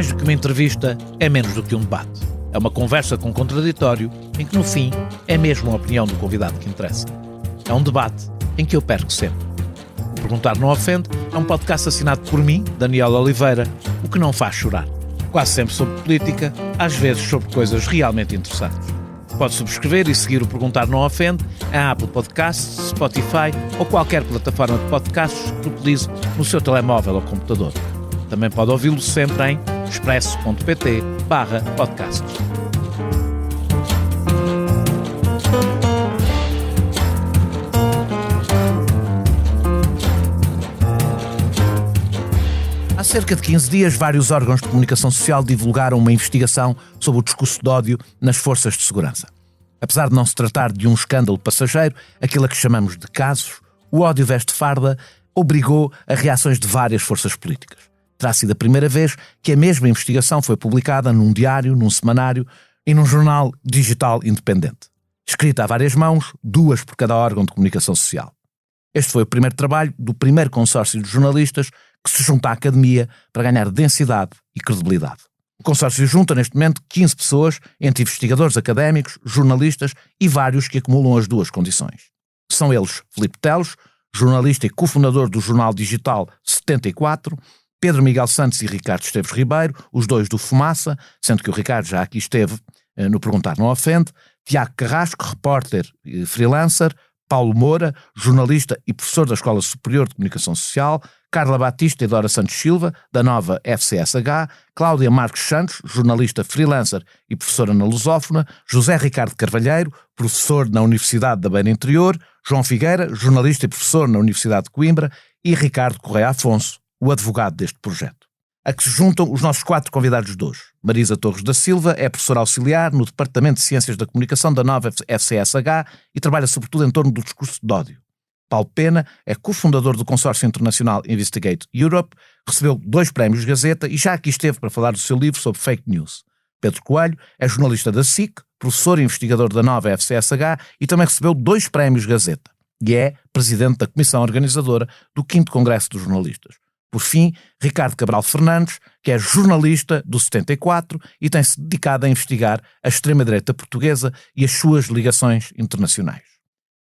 mais do que uma entrevista, é menos do que um debate. É uma conversa com contraditório, em que no fim é mesmo a opinião do convidado que interessa. É um debate em que eu perco sempre. O Perguntar Não Ofende é um podcast assinado por mim, Daniel Oliveira, o que não faz chorar. Quase sempre sobre política, às vezes sobre coisas realmente interessantes. Pode subscrever e seguir o Perguntar Não Ofende em Apple Podcasts, Spotify ou qualquer plataforma de podcasts que utilize no seu telemóvel ou computador. Também pode ouvi-lo sempre em expresso.pt/podcasts. Há cerca de 15 dias, vários órgãos de comunicação social divulgaram uma investigação sobre o discurso de ódio nas forças de segurança. Apesar de não se tratar de um escândalo passageiro, aquilo a que chamamos de casos, o ódio veste farda obrigou a reações de várias forças políticas. Terá sido a primeira vez que a mesma investigação foi publicada num diário, num semanário e num jornal digital independente. Escrita a várias mãos, 2 por cada órgão de comunicação social. Este foi o primeiro trabalho do primeiro consórcio de jornalistas que se junta à academia para ganhar densidade e credibilidade. O consórcio junta neste momento 15 pessoas, entre investigadores académicos, jornalistas e vários que acumulam as 2 condições. São eles Filipe Teles, jornalista e cofundador do jornal digital 74, Pedro Miguel Santos e Ricardo Esteves Ribeiro, os 2 do Fumaça, sendo que o Ricardo já aqui esteve no Perguntar Não Ofende, Tiago Carrasco, repórter e freelancer, Paulo Moura, jornalista e professor da Escola Superior de Comunicação Social, Carla Batista e Dora Santos Silva, da nova FCSH, Cláudia Marques Santos, jornalista freelancer e professora na Lusófona, José Ricardo Carvalheiro, professor na Universidade da Beira Interior, João Figueira, jornalista e professor na Universidade de Coimbra e Ricardo Correia Afonso, o advogado deste projeto. A que se juntam os nossos 4 convidados de hoje. Marisa Torres da Silva é professora auxiliar no Departamento de Ciências da Comunicação da nova FCSH e trabalha sobretudo em torno do discurso de ódio. Paulo Pena é cofundador do consórcio internacional Investigate Europe, recebeu 2 prémios Gazeta e já aqui esteve para falar do seu livro sobre fake news. Pedro Coelho é jornalista da SIC, professor e investigador da nova FCSH e também recebeu 2 prémios Gazeta e é presidente da comissão organizadora do 5º Congresso dos Jornalistas. Por fim, Ricardo Cabral Fernandes, que é jornalista do 74 e tem-se dedicado a investigar a extrema-direita portuguesa e as suas ligações internacionais.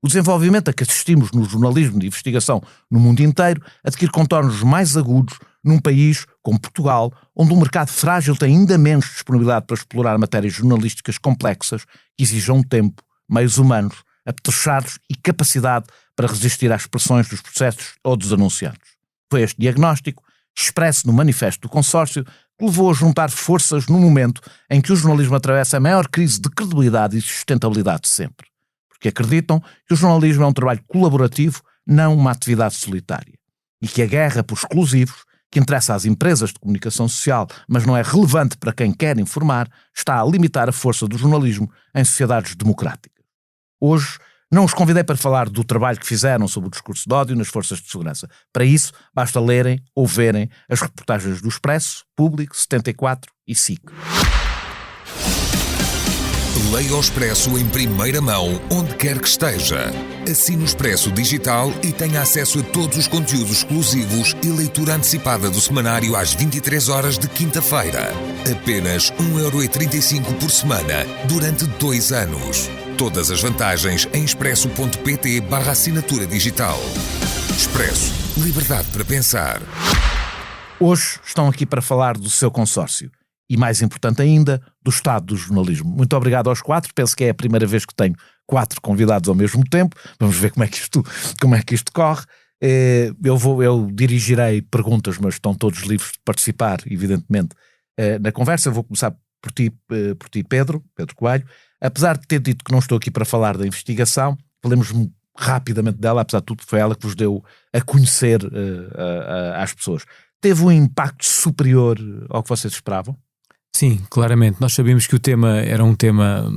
O desenvolvimento a que assistimos no jornalismo de investigação no mundo inteiro adquire contornos mais agudos num país como Portugal, onde o mercado frágil tem ainda menos disponibilidade para explorar matérias jornalísticas complexas que exijam tempo, meios humanos, apetrechados e capacidade para resistir às pressões dos processos ou dos anunciantes. Foi este diagnóstico, expresso no manifesto do consórcio, que levou a juntar forças no momento em que o jornalismo atravessa a maior crise de credibilidade e sustentabilidade de sempre. Porque acreditam que o jornalismo é um trabalho colaborativo, não uma atividade solitária. E que a guerra por exclusivos, que interessa às empresas de comunicação social, mas não é relevante para quem quer informar, está a limitar a força do jornalismo em sociedades democráticas. Hoje, não os convidei para falar do trabalho que fizeram sobre o discurso de ódio nas forças de segurança. Para isso, basta lerem ou verem as reportagens do Expresso, Público, 74 e SIC. Leia o Expresso em primeira mão, onde quer que esteja. Assine o Expresso Digital e tenha acesso a todos os conteúdos exclusivos e leitura antecipada do semanário às 23 horas de quinta-feira. Apenas 1,35€ por semana, durante 2 anos. Todas as vantagens em expresso.pt/assinatura digital. Expresso. Liberdade para pensar. Hoje estão aqui para falar do seu consórcio. E mais importante ainda, do estado do jornalismo. Muito obrigado aos 4, penso que é a primeira vez que tenho 4 convidados ao mesmo tempo. Vamos ver como é que isto corre. Eu dirigirei perguntas, mas estão todos livres de participar, evidentemente, na conversa. Eu vou começar por ti, Pedro Coelho. Apesar de ter dito que não estou aqui para falar da investigação, falemos rapidamente dela, apesar de tudo, foi ela que vos deu a conhecer às pessoas. Teve um impacto superior ao que vocês esperavam? Sim, claramente. Nós sabíamos que o tema era um tema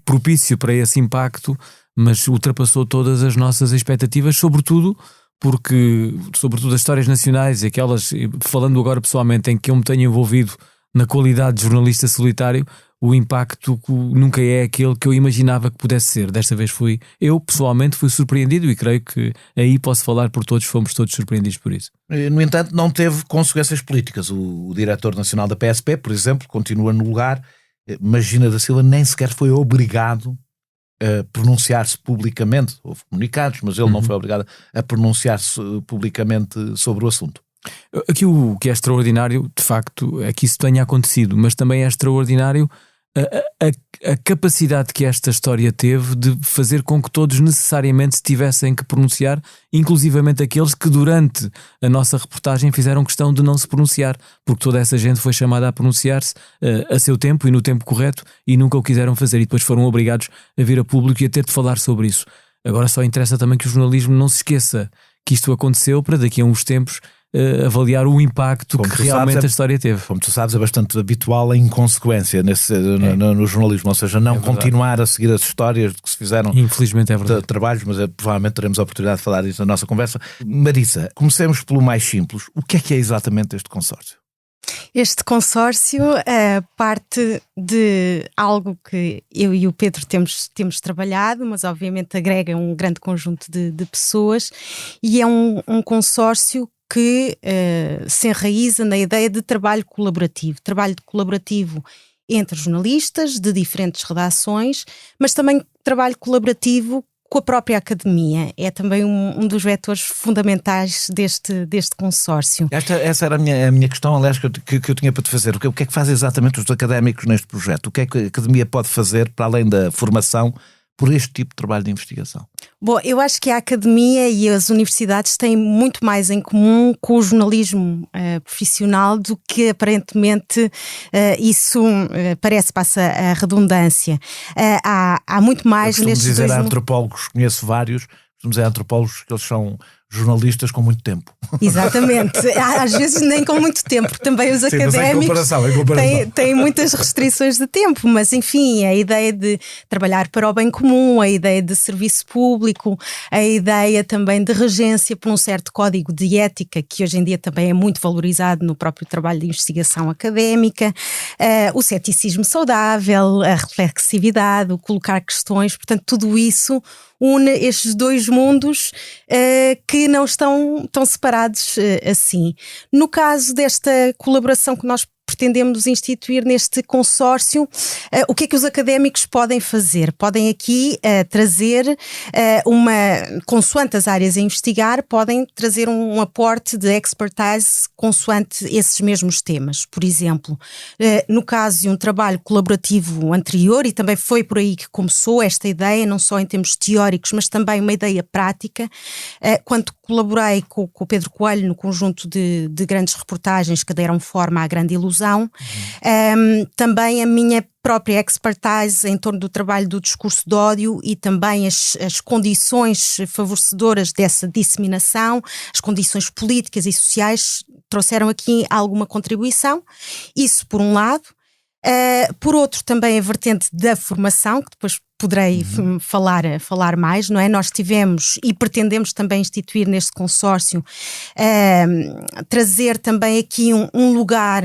propício para esse impacto, mas ultrapassou todas as nossas expectativas, sobretudo as histórias nacionais, aquelas, falando agora pessoalmente, em que eu me tenho envolvido na qualidade de jornalista solitário, o impacto nunca é aquele que eu imaginava que pudesse ser. Desta vez eu pessoalmente fui surpreendido, e creio que aí posso falar por todos, fomos todos surpreendidos por isso. No entanto, não teve consequências políticas. O diretor nacional da PSP, por exemplo, continua no lugar. Magina da Silva nem sequer foi obrigado a pronunciar-se publicamente. Houve comunicados, mas ele não foi obrigado a pronunciar-se publicamente sobre o assunto. Aqui o que é extraordinário, de facto, é que isso tenha acontecido, mas também é extraordinário a capacidade que esta história teve de fazer com que todos necessariamente se tivessem que pronunciar, inclusivamente aqueles que durante a nossa reportagem fizeram questão de não se pronunciar, porque toda essa gente foi chamada a pronunciar-se a seu tempo e no tempo correto, e nunca o quiseram fazer, e depois foram obrigados a vir a público e a ter de falar sobre isso. Agora só interessa também que o jornalismo não se esqueça que isto aconteceu, para daqui a uns tempos avaliar o impacto como que realmente a história teve. Como tu sabes, é bastante habitual a inconsequência no jornalismo, ou seja, não continuar a seguir as histórias de que se fizeram. Infelizmente é verdade. Trabalhos, mas provavelmente teremos a oportunidade de falar disso na nossa conversa. Marisa, comecemos pelo mais simples. O que é exatamente este consórcio? Este consórcio parte de algo que eu e o Pedro temos trabalhado, mas obviamente agrega um grande conjunto de pessoas, e é um consórcio que se enraiza na ideia de trabalho colaborativo entre jornalistas de diferentes redações, mas também trabalho colaborativo com a própria academia. É também um dos vetores fundamentais deste consórcio. Essa era a minha questão, aliás, que eu tinha para te fazer. O que é que fazem exatamente os académicos neste projeto? O que é que a academia pode fazer, para além da formação, por este tipo de trabalho de investigação? Bom, eu acho que a academia e as universidades têm muito mais em comum com o jornalismo profissional do que aparentemente isso parece, passa a redundância. Há muito mais nestes dizer a antropólogos, conheço vários, costumo dizer a antropólogos que eles são jornalistas com muito tempo. Exatamente, às vezes nem com muito tempo, porque também os académicos têm muitas restrições de tempo, mas enfim, a ideia de trabalhar para o bem comum, a ideia de serviço público, a ideia também de regência por um certo código de ética, que hoje em dia também é muito valorizado no próprio trabalho de investigação académica, o ceticismo saudável, a reflexividade, o colocar questões, portanto tudo isso une estes dois mundos que não estão tão separados assim. No caso desta colaboração que nós pretendemos instituir neste consórcio, o que é que os académicos podem fazer? Podem aqui trazer consoante as áreas a investigar, podem trazer um aporte de expertise consoante esses mesmos temas. Por exemplo, no caso de um trabalho colaborativo anterior, e também foi por aí que começou esta ideia, não só em termos teóricos, mas também uma ideia prática, quando colaborei com o Pedro Coelho no conjunto de grandes reportagens que deram forma à Grande Ilusão, também a minha própria expertise em torno do trabalho do discurso de ódio e também as condições favorecedoras dessa disseminação, as condições políticas e sociais trouxeram aqui alguma contribuição. Isso por um lado. Por outro, também a vertente da formação, que depois poderei falar mais, não é? Nós tivemos e pretendemos também instituir neste consórcio, trazer também aqui um lugar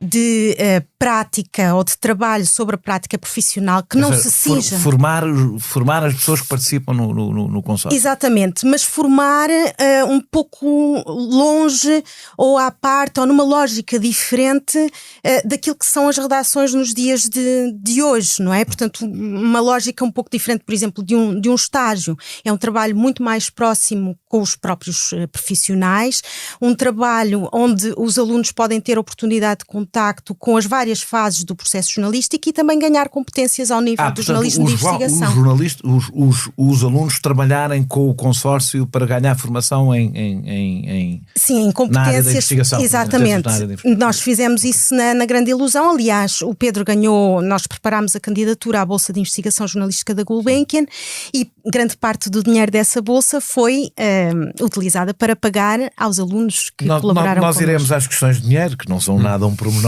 de prática ou de trabalho sobre a prática profissional que não se cinja. Formar as pessoas que participam no consórcio. Exatamente, mas formar um pouco longe ou à parte ou numa lógica diferente daquilo que são as redações nos dias de hoje, não é? Portanto, uma lógica um pouco diferente, por exemplo, de um estágio. É um trabalho muito mais próximo com os próprios profissionais, um trabalho onde os alunos podem ter oportunidade de contacto com as várias fases do processo jornalístico e também ganhar competências ao nível do jornalismo de investigação. Os alunos trabalharem com o consórcio para ganhar formação em competências, na área da investigação. Exatamente. Nós fizemos isso na Grande Ilusão. Aliás, o Pedro ganhou, nós preparámos a candidatura à Bolsa de Investigação Jornalística da Gulbenkian e grande parte do dinheiro dessa bolsa foi utilizada para pagar aos alunos que colaboraram nós iremos às questões de dinheiro, que não são nada um pormenor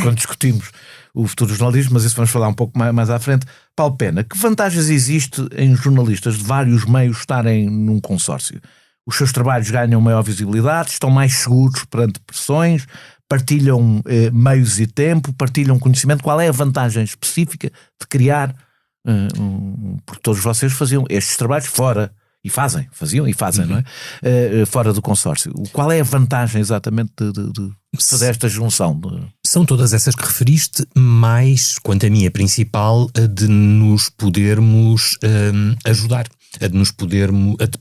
quando discutimos o futuro do jornalismo, mas isso vamos falar um pouco mais à frente. Paulo Pena, que vantagens existe em jornalistas de vários meios estarem num consórcio? Os seus trabalhos ganham maior visibilidade, estão mais seguros perante pressões, partilham meios e tempo, partilham conhecimento. Qual é a vantagem específica de criar, porque todos vocês faziam estes trabalhos fora, faziam e fazem, não é? Fora do consórcio. Qual é a vantagem exatamente de fazer esta junção? São todas essas que referiste, mais, quanto a mim, a principal, a de nos podermos ajudar. A de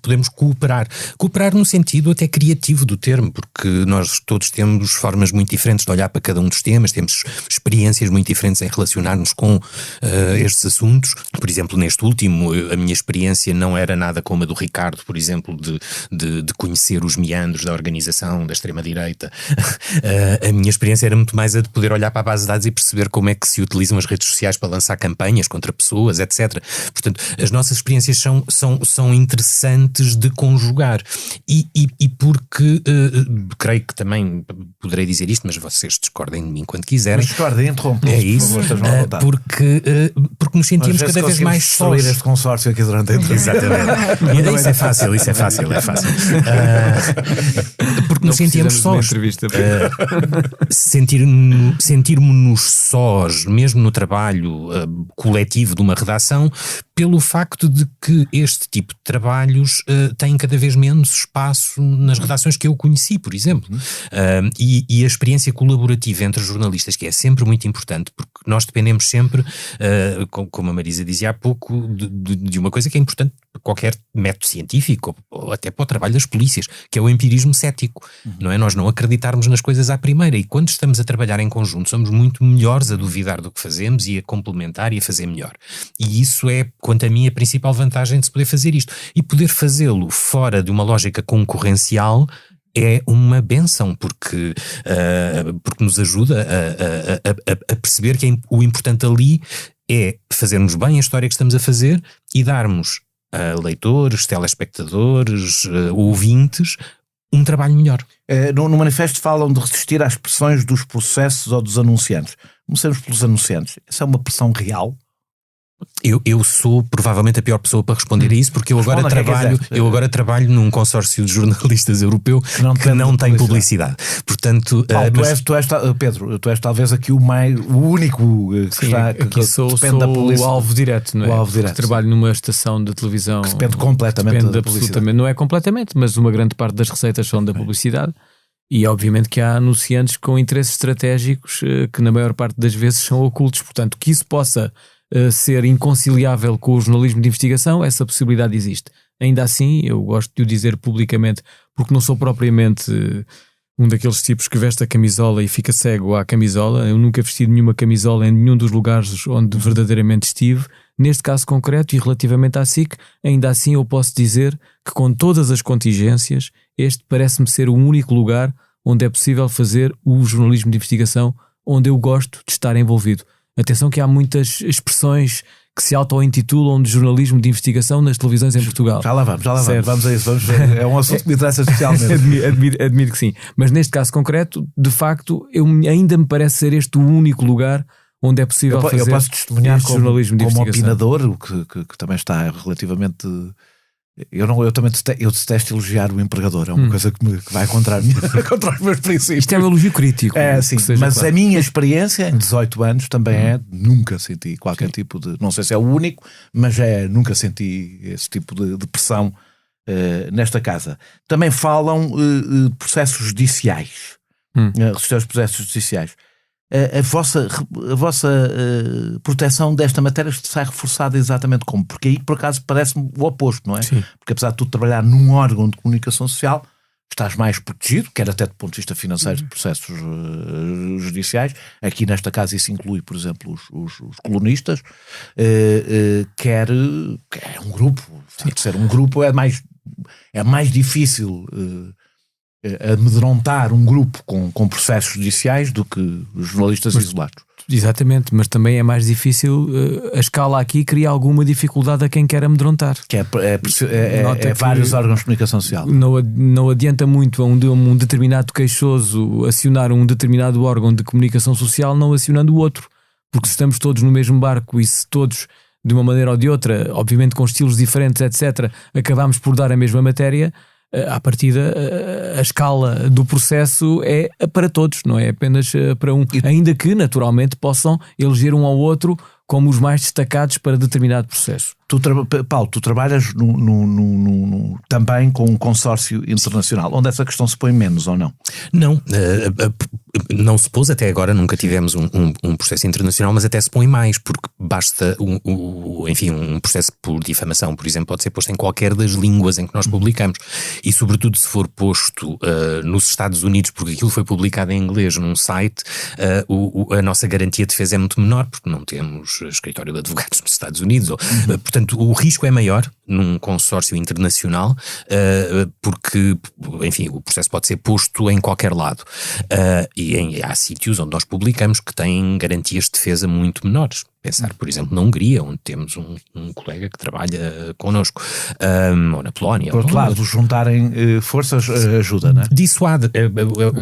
podermos cooperar no sentido até criativo do termo, porque nós todos temos formas muito diferentes de olhar para cada um dos temas, temos experiências muito diferentes em relacionar-nos com estes assuntos. Por exemplo, neste último, a minha experiência não era nada como a do Ricardo, por exemplo, de conhecer os meandros da organização da extrema-direita. A minha experiência era muito mais a de poder olhar para a base de dados e perceber como é que se utilizam as redes sociais para lançar campanhas contra pessoas, etc. Portanto, as nossas experiências são interessantes de conjugar e porque creio que também poderei dizer isto, mas vocês discordem de mim quando quiserem. Mas discordem, interrompam. É isso, porque nos sentimos cada vez mais sós. Este consórcio aqui durante a entrevista. Exatamente. Isso é fácil. Porque nos sentimos sós. Sentirmos-nos sós, mesmo no trabalho coletivo de uma redação, pelo facto de que este tipo de trabalhos tem cada vez menos espaço nas redações que eu conheci, por exemplo. E a experiência colaborativa entre jornalistas, que é sempre muito importante, porque nós dependemos sempre, como a Marisa dizia há pouco, de uma coisa que é importante para qualquer método científico, ou até para o trabalho das polícias, que é o empirismo cético, não é? Nós não acreditarmos nas coisas à primeira, e quando estamos a trabalhar em conjunto somos muito melhores a duvidar do que fazemos e a complementar e a fazer melhor. E isso é, quanto a mim, a principal vantagem de se poder fazer isto. E poder fazê-lo fora de uma lógica concorrencial é uma benção, porque nos ajuda a perceber que o importante ali é fazermos bem a história que estamos a fazer e darmos a leitores, telespectadores, ouvintes, um trabalho melhor. No manifesto falam de resistir às pressões dos processos ou dos anunciantes. Comecemos pelos anunciantes. Essa é uma pressão real? Eu sou provavelmente a pior pessoa para responder a isso, porque eu agora trabalho num consórcio de jornalistas europeu que não tem publicidade. Portanto, Pedro, tu és talvez aqui o único que depende da publicidade. O alvo direto, não é? O alvo direto. Trabalho numa estação de televisão que depende completamente da publicidade. Não é completamente, mas uma grande parte das receitas são da publicidade. E obviamente que há anunciantes com interesses estratégicos que na maior parte das vezes são ocultos. Portanto, que isso possa ser inconciliável com o jornalismo de investigação, essa possibilidade existe. Ainda assim, eu gosto de o dizer publicamente, porque não sou propriamente um daqueles tipos que veste a camisola e fica cego à camisola. Eu nunca vesti nenhuma camisola em nenhum dos lugares onde verdadeiramente estive. Neste caso concreto e relativamente à SIC, ainda assim eu posso dizer que, com todas as contingências, este parece-me ser o único lugar onde é possível fazer o jornalismo de investigação onde eu gosto de estar envolvido. Atenção que há muitas expressões que se auto-intitulam de jornalismo de investigação nas televisões em Portugal. Já lá vamos a isso, vamos ver. É um assunto que me interessa especialmente. Admito que sim. Mas neste caso concreto, de facto, ainda me parece ser este o único lugar onde é possível fazer eu posso testemunhar jornalismo de investigação. Como opinador, que também está relativamente... Eu também detesto elogiar o empregador, é uma coisa que vai contra os meus princípios. Isto é um elogio crítico. Sim, mas claro. A minha experiência em 18 anos também nunca senti qualquer tipo de, não sei se é o único, mas nunca senti esse tipo de pressão nesta casa. Também falam de processos judiciais, resistir aos processos judiciais. A vossa proteção desta matéria sai reforçada exatamente como? Porque aí, por acaso, parece-me o oposto, não é? Sim. Porque apesar de tu trabalhar num órgão de comunicação social, estás mais protegido, quer até do ponto de vista financeiro de processos judiciais. Aqui nesta casa isso inclui, por exemplo, os colunistas, quer um grupo. De ser um grupo é mais difícil amedrontar um grupo com processos judiciais do que os jornalistas isolados. Exatamente, mas também é mais difícil, a escala aqui cria alguma dificuldade a quem quer amedrontar. Que vários órgãos de comunicação social. Não adianta muito a um determinado queixoso acionar um determinado órgão de comunicação social não acionando o outro, porque se estamos todos no mesmo barco e se todos, de uma maneira ou de outra, obviamente com estilos diferentes, etc., acabamos por dar a mesma matéria, à partida, a escala do processo é para todos, não é apenas para um. Ainda que, naturalmente, possam eleger um ao outro como os mais destacados para determinado processo. Paulo, tu trabalhas também com um consórcio internacional, onde essa questão se põe menos ou não? Não, não se pôs até agora, nunca tivemos um processo internacional, mas até se põe mais, porque basta, enfim, um processo por difamação, por exemplo, pode ser posto em qualquer das línguas em que nós publicamos, e sobretudo se for posto nos Estados Unidos, porque aquilo foi publicado em inglês num site, a nossa garantia de defesa é muito menor, porque não temos escritório de advogados nos Estados Unidos, portanto o risco é maior num consórcio internacional, porque, enfim, o processo pode ser posto em qualquer lado, e há sítios onde nós publicamos que têm garantias de defesa muito menores. Pensar, por exemplo, na Hungria, onde temos um colega que trabalha connosco, ou na Polónia. Por outro lado, juntarem forças ajuda, não é? Dissuade,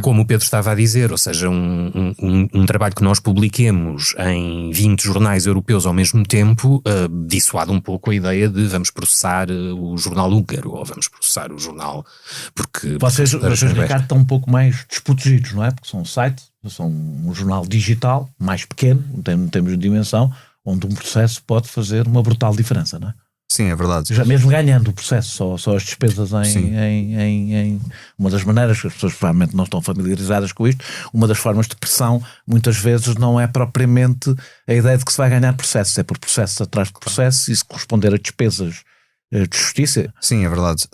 como o Pedro estava a dizer, ou seja, um trabalho que nós publiquemos em 20 jornais europeus ao mesmo tempo, dissuade um pouco a ideia de vamos processar o jornal húngaro, ou vamos processar o jornal, porque... Vocês Ricardo, estão um pouco mais desprotegidos, não é? Porque são um site, são um jornal digital, mais pequeno, em termos de dimensão, onde um processo pode fazer uma brutal diferença, não é? Sim, é verdade. Já mesmo ganhando o processo, só as despesas em uma das maneiras que as pessoas provavelmente não estão familiarizadas com isto, uma das formas de pressão muitas vezes não é propriamente a ideia de que se vai ganhar processos, é por processos atrás de processos, e se corresponder a despesas de justiça. Sim, é verdade.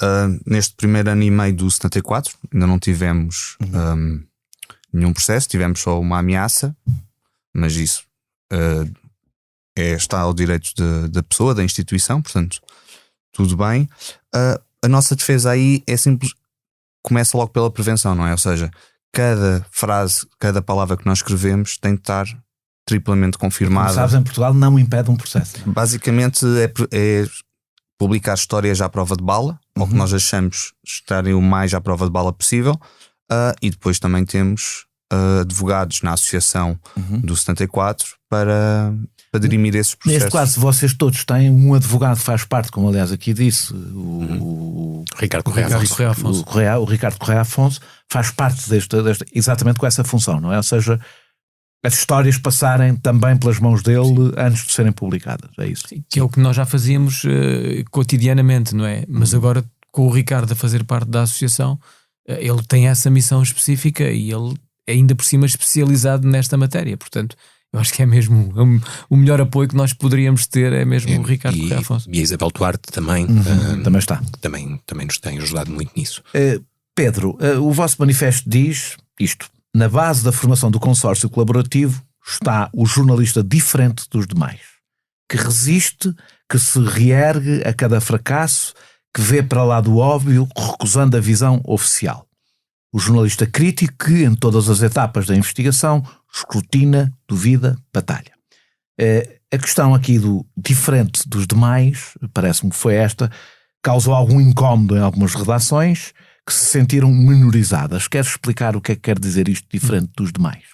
Neste primeiro ano e meio do 74 ainda não tivemos nenhum processo, tivemos só uma ameaça, mas isso está ao direito da pessoa, da instituição, portanto, tudo bem. A nossa defesa aí é simples, começa logo pela prevenção, não é? Ou seja, cada frase, cada palavra que nós escrevemos tem de estar triplamente confirmada. Como sabes, em Portugal não impede um processo. Basicamente é publicar histórias à prova de bala, ou que nós achamos estarem o mais à prova de bala possível, e depois também temos advogados na associação do 74 para dirimir esses processos. Neste caso, vocês todos têm um advogado que faz parte, como aliás aqui disse, o Ricardo Correia Afonso. O Ricardo Correia Afonso faz parte desta, exatamente com essa função, não é? Ou seja, as histórias passarem também pelas mãos dele antes de serem publicadas, é isso? Que é o que nós já fazíamos cotidianamente, não é? Mas agora, com o Ricardo a fazer parte da associação, ele tem essa missão específica e ele é ainda por cima especializado nesta matéria, portanto eu acho que é mesmo o melhor apoio que nós poderíamos ter, é mesmo o Ricardo Correia Afonso. E a Isabel Duarte também, também está. Também nos tem ajudado muito nisso. Pedro, o vosso manifesto diz isto: na base da formação do consórcio colaborativo está o jornalista diferente dos demais, que resiste, que se reergue a cada fracasso, que vê para lá do óbvio, recusando a visão oficial. O jornalista crítico que, em todas as etapas da investigação, escrutina, duvida, batalha. A questão aqui do diferente dos demais, parece-me que foi esta, causou algum incómodo em algumas redações que se sentiram minorizadas. Queres explicar o que é que quer dizer isto diferente dos demais?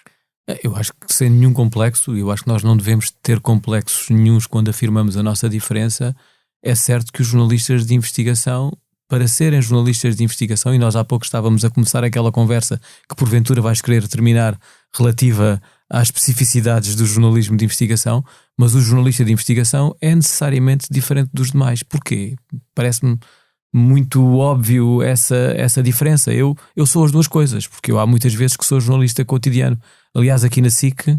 Eu acho que sem nenhum complexo, eu acho que nós não devemos ter complexos nenhuns quando afirmamos a nossa diferença. É certo que os jornalistas de investigação, para serem jornalistas de investigação, e nós há pouco estávamos a começar aquela conversa que porventura vais querer terminar relativa às especificidades do jornalismo de investigação, mas o jornalista de investigação é necessariamente diferente dos demais. Porquê? Parece-me muito óbvio essa diferença. Eu sou as duas coisas, porque eu há muitas vezes que sou jornalista cotidiano. Aliás, aqui na SIC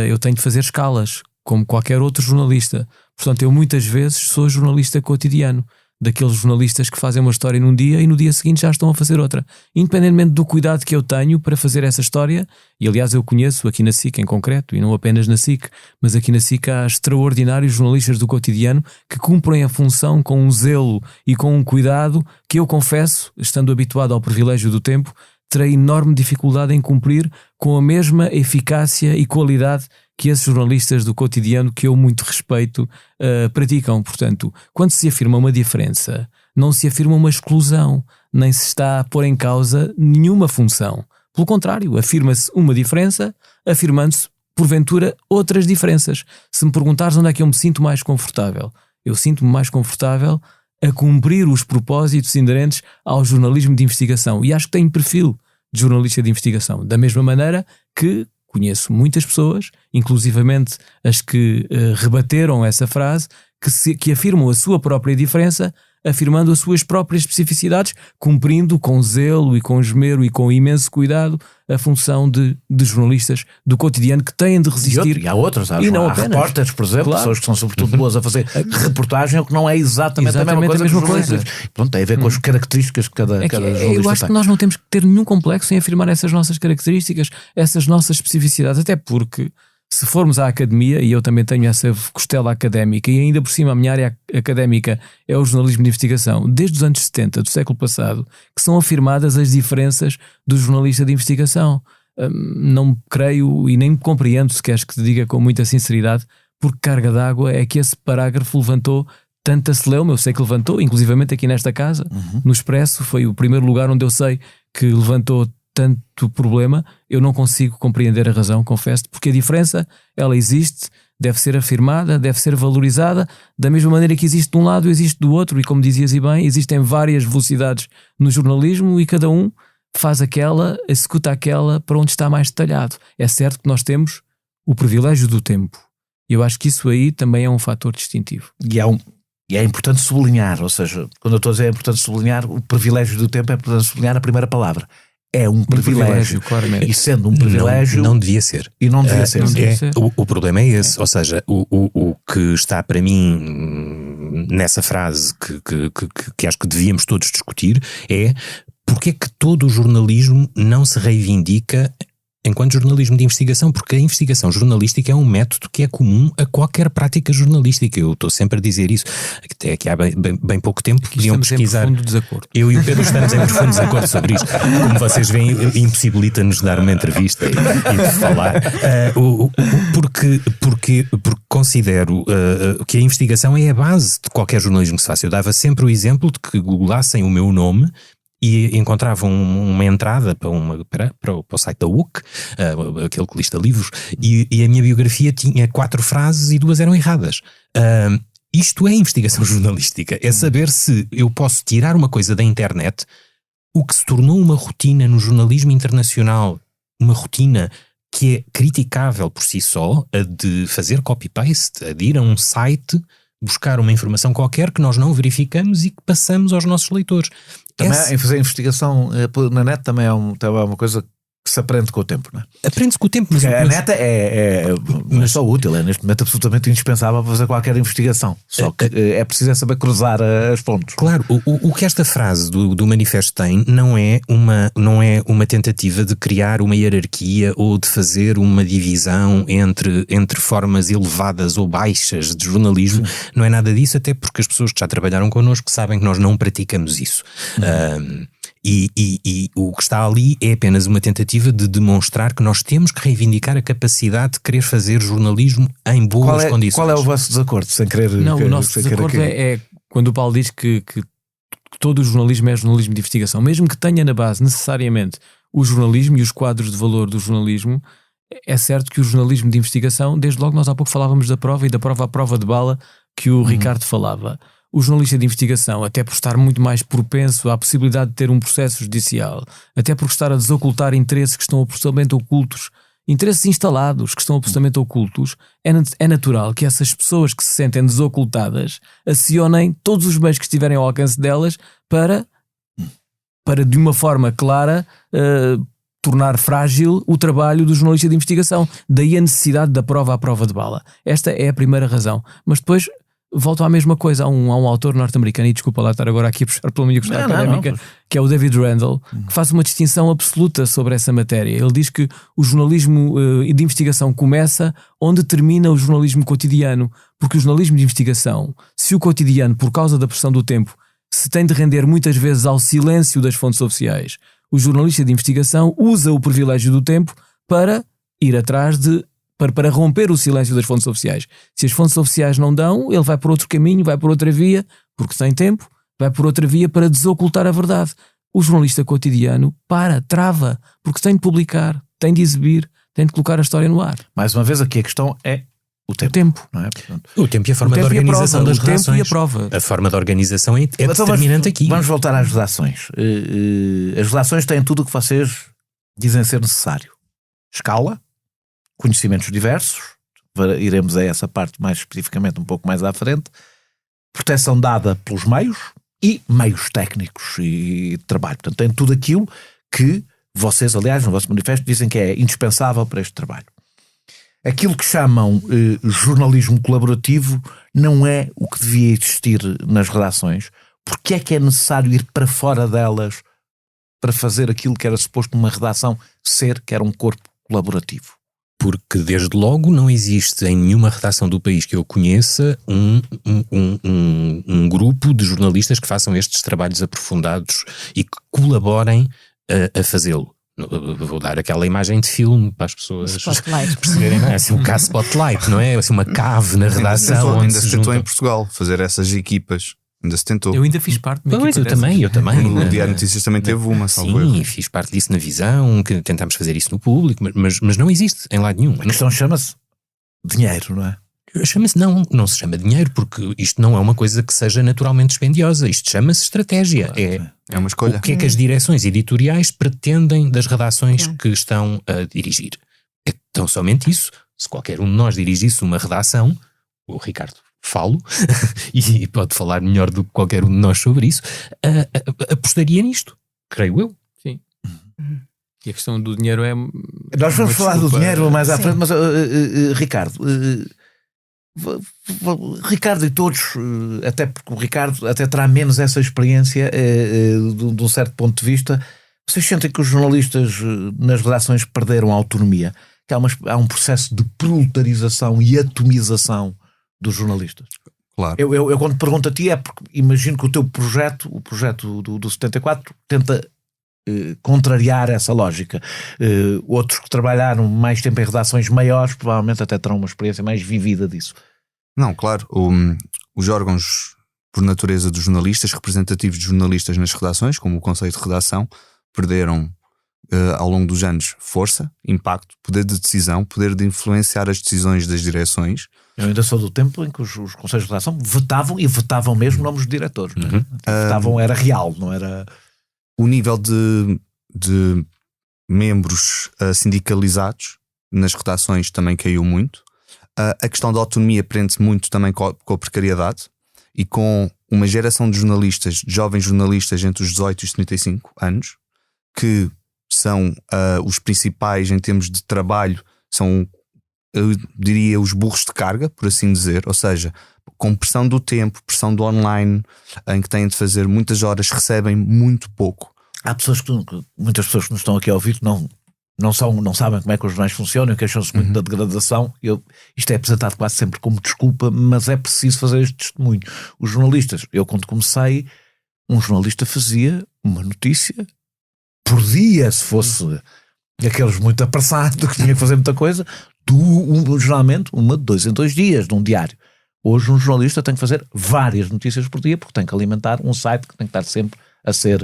eu tenho de fazer escalas, como qualquer outro jornalista. Portanto, eu muitas vezes sou jornalista cotidiano, daqueles jornalistas que fazem uma história num dia e no dia seguinte já estão a fazer outra. Independentemente do cuidado que eu tenho para fazer essa história, e aliás eu conheço aqui na SIC em concreto, e não apenas na SIC, mas aqui na SIC há extraordinários jornalistas do cotidiano que cumprem a função com um zelo e com um cuidado que eu confesso, estando habituado ao privilégio do tempo, terei enorme dificuldade em cumprir com a mesma eficácia e qualidade que esses jornalistas do cotidiano, que eu muito respeito, praticam. Portanto, quando se afirma uma diferença, não se afirma uma exclusão, nem se está a pôr em causa nenhuma função. Pelo contrário, afirma-se uma diferença, afirmando-se, porventura, outras diferenças. Se me perguntares onde é que eu me sinto mais confortável, eu sinto-me mais confortável a cumprir os propósitos inerentes ao jornalismo de investigação. E acho que tem perfil de jornalista de investigação. Da mesma maneira que conheço muitas pessoas, inclusivamente as que rebateram essa frase, que afirmam a sua própria diferença, afirmando as suas próprias especificidades, cumprindo com zelo e com esmero e com imenso cuidado a função de jornalistas do cotidiano que têm de resistir. E há outros, há repórteres, por exemplo, claro. pessoas que são sobretudo boas a fazer reportagem, o que não é exatamente a mesma coisa. Pronto, tem a ver com as características que cada jornalista eu acho tem. que nós não temos que ter nenhum complexo em afirmar essas nossas características, essas nossas especificidades, até porque se formos à academia, e eu também tenho essa costela académica, e ainda por cima a minha área académica é o jornalismo de investigação, desde os anos 70 do século passado, que são afirmadas as diferenças do jornalista de investigação. Não creio e nem compreendo, se queres que te diga com muita sinceridade, por carga d'água é que esse parágrafo levantou tanta celeuma. Eu sei que levantou, inclusivamente aqui nesta casa, no Expresso, foi o primeiro lugar onde eu sei que levantou tanto problema. Eu não consigo compreender a razão, confesso, porque a diferença, ela existe, deve ser afirmada, deve ser valorizada, da mesma maneira que existe de um lado, existe do outro, e como dizias e bem, existem várias velocidades no jornalismo e cada um faz aquela, executa aquela para onde está mais detalhado. É certo que nós temos o privilégio do tempo. Eu acho que isso aí também é um fator distintivo. E é importante sublinhar, ou seja, quando eu estou a dizer é importante sublinhar, o privilégio do tempo é importante sublinhar a primeira palavra. É um privilégio, claramente. E sendo um privilégio... Não devia ser. E não devia ser. O problema é esse, ou seja, o que está para mim nessa frase que acho que devíamos todos discutir é porque é que todo o jornalismo não se reivindica enquanto jornalismo de investigação, porque a investigação jornalística é um método que é comum a qualquer prática jornalística. Eu estou sempre a dizer isso. Até aqui há bem pouco tempo podiam pesquisar. Em profundo desacordo. Eu e o Pedro estamos em profundo desacordo sobre isto. Como vocês veem, impossibilita-nos dar uma entrevista e de falar. Porque considero que a investigação é a base de qualquer jornalismo que se faça. Eu dava sempre o exemplo de que googlassem o meu nome e encontravam uma entrada para o site da UC, aquele que lista livros, e a minha biografia tinha 4 frases e 2 eram erradas. Isto é investigação jornalística, é saber se eu posso tirar uma coisa da internet, o que se tornou uma rotina no jornalismo internacional, uma rotina que é criticável por si só, a de fazer copy-paste, a de ir a um site, buscar uma informação qualquer que nós não verificamos e que passamos aos nossos leitores. Também em fazer investigação na net também é uma coisa que se aprende com o tempo, não é? Aprende-se com o tempo, mas a net não é só útil, é neste momento absolutamente indispensável para fazer qualquer investigação. Só que é preciso saber cruzar as fontes. Claro, o que esta frase do manifesto tem não é uma tentativa de criar uma hierarquia ou de fazer uma divisão entre formas elevadas ou baixas de jornalismo. Não é nada disso, até porque as pessoas que já trabalharam connosco sabem que nós não praticamos isso. E o que está ali é apenas uma tentativa de demonstrar que nós temos que reivindicar a capacidade de querer fazer jornalismo em boas condições. Qual é o vosso desacordo? Sem querer, não, o nosso desacordo é quando o Paulo diz que todo o jornalismo é jornalismo de investigação, mesmo que tenha na base necessariamente o jornalismo e os quadros de valor do jornalismo. É certo que o jornalismo de investigação, desde logo nós há pouco falávamos da prova e da prova à prova de bala que o Ricardo falava. O jornalista de investigação, até por estar muito mais propenso à possibilidade de ter um processo judicial, até por estar a desocultar interesses que estão absolutamente ocultos, interesses instalados que estão absolutamente ocultos, é natural que essas pessoas que se sentem desocultadas acionem todos os meios que estiverem ao alcance delas para de uma forma clara, tornar frágil o trabalho do jornalista de investigação. Daí a necessidade da prova à prova de bala. Esta é a primeira razão. Mas depois volto à mesma coisa. Há um autor norte-americano, e desculpa lá estar agora aqui a puxar pela minha questão académica, que é o David Randall, que faz uma distinção absoluta sobre essa matéria. Ele diz que o jornalismo de investigação começa onde termina o jornalismo cotidiano, porque o jornalismo de investigação, se o cotidiano, por causa da pressão do tempo, se tem de render muitas vezes ao silêncio das fontes oficiais, o jornalista de investigação usa o privilégio do tempo para ir atrás para romper o silêncio das fontes oficiais. Se as fontes oficiais não dão, ele vai por outro caminho, vai por outra via, porque tem tempo, vai por outra via para desocultar a verdade. O jornalista cotidiano trava, porque tem de publicar, tem de exibir, tem de colocar a história no ar. Mais uma vez aqui a questão é O tempo. Não é? Portanto, o tempo e a forma de organização das redações. O tempo e a prova. A forma de organização é então determinante aqui. Vamos voltar às redações. As redações têm tudo o que vocês dizem ser necessário. Escala, conhecimentos diversos, iremos a essa parte mais especificamente um pouco mais à frente, proteção dada pelos meios e meios técnicos e de trabalho. Portanto, tem tudo aquilo que vocês, aliás, no vosso manifesto dizem que é indispensável para este trabalho. Aquilo que chamam jornalismo colaborativo não é o que devia existir nas redações. Porque é que é necessário ir para fora delas para fazer aquilo que era suposto numa redação ser, que era um corpo colaborativo? Porque desde logo não existe em nenhuma redação do país que eu conheça um grupo de jornalistas que façam estes trabalhos aprofundados e que colaborem a fazê-lo. Vou dar aquela imagem de filme para as pessoas perceberem, não é? Assim, um caso Spotlight, não é? Assim, uma cave na redação. Ainda se tentou em Portugal fazer essas equipas. Ainda se tentou. Eu ainda fiz parte de uma Pois, equipa eu também. O Diário Notícias também teve uma. Sim, fiz parte disso na Visão, que tentámos fazer isso no público, mas não existe em lado nenhum. A questão chama-se dinheiro, não é? Chama-se não se chama dinheiro, porque isto não é uma coisa que seja naturalmente dispendiosa. Isto chama-se estratégia. É uma escolha. O que é que as direções editoriais pretendem das redações que estão a dirigir? É tão somente isso. Se qualquer um de nós dirigisse uma redação, o Ricardo falo, e pode falar melhor do que qualquer um de nós sobre isso, apostaria nisto, creio eu. Sim. E a questão do dinheiro é... Nós vamos falar do dinheiro mais à frente, mas Ricardo e todos, até porque o Ricardo até terá menos essa experiência de um certo ponto de vista, vocês sentem que os jornalistas nas redações perderam a autonomia? Que há um processo de proletarização e atomização dos jornalistas? Claro. Eu quando pergunto a ti é porque imagino que o teu projeto, o projeto do 74, tenta contrariar essa lógica. Outros que trabalharam mais tempo em redações maiores provavelmente até terão uma experiência mais vivida disso. Não, claro. Os órgãos, por natureza dos jornalistas, representativos de jornalistas nas redações, como o Conselho de Redação, perderam ao longo dos anos força, impacto, poder de decisão, poder de influenciar as decisões das direções. Eu ainda sou do tempo em que os conselhos de redação votavam mesmo nomes de diretores. Votavam, era real, não era... O nível de membros sindicalizados nas redações também caiu muito. A questão da autonomia prende-se muito também com a precariedade e com uma geração de jornalistas, de jovens jornalistas entre os 18 e os 35 anos, que são os principais em termos de trabalho, são, eu diria, os burros de carga, por assim dizer, ou seja, com pressão do tempo, pressão do online, em que têm de fazer muitas horas, recebem muito pouco. Há pessoas muitas pessoas que nos estão aqui a ouvir não sabem como é que os jornais funcionam, queixam-se muito da degradação. Isto é apresentado quase sempre como desculpa, mas é preciso fazer este testemunho. Os jornalistas, eu quando comecei, um jornalista fazia uma notícia por dia, se fosse aqueles muito apressados que tinha que fazer muita coisa, geralmente uma de 2 em 2 dias, de um diário. Hoje um jornalista tem que fazer várias notícias por dia, porque tem que alimentar um site que tem que estar sempre a ser...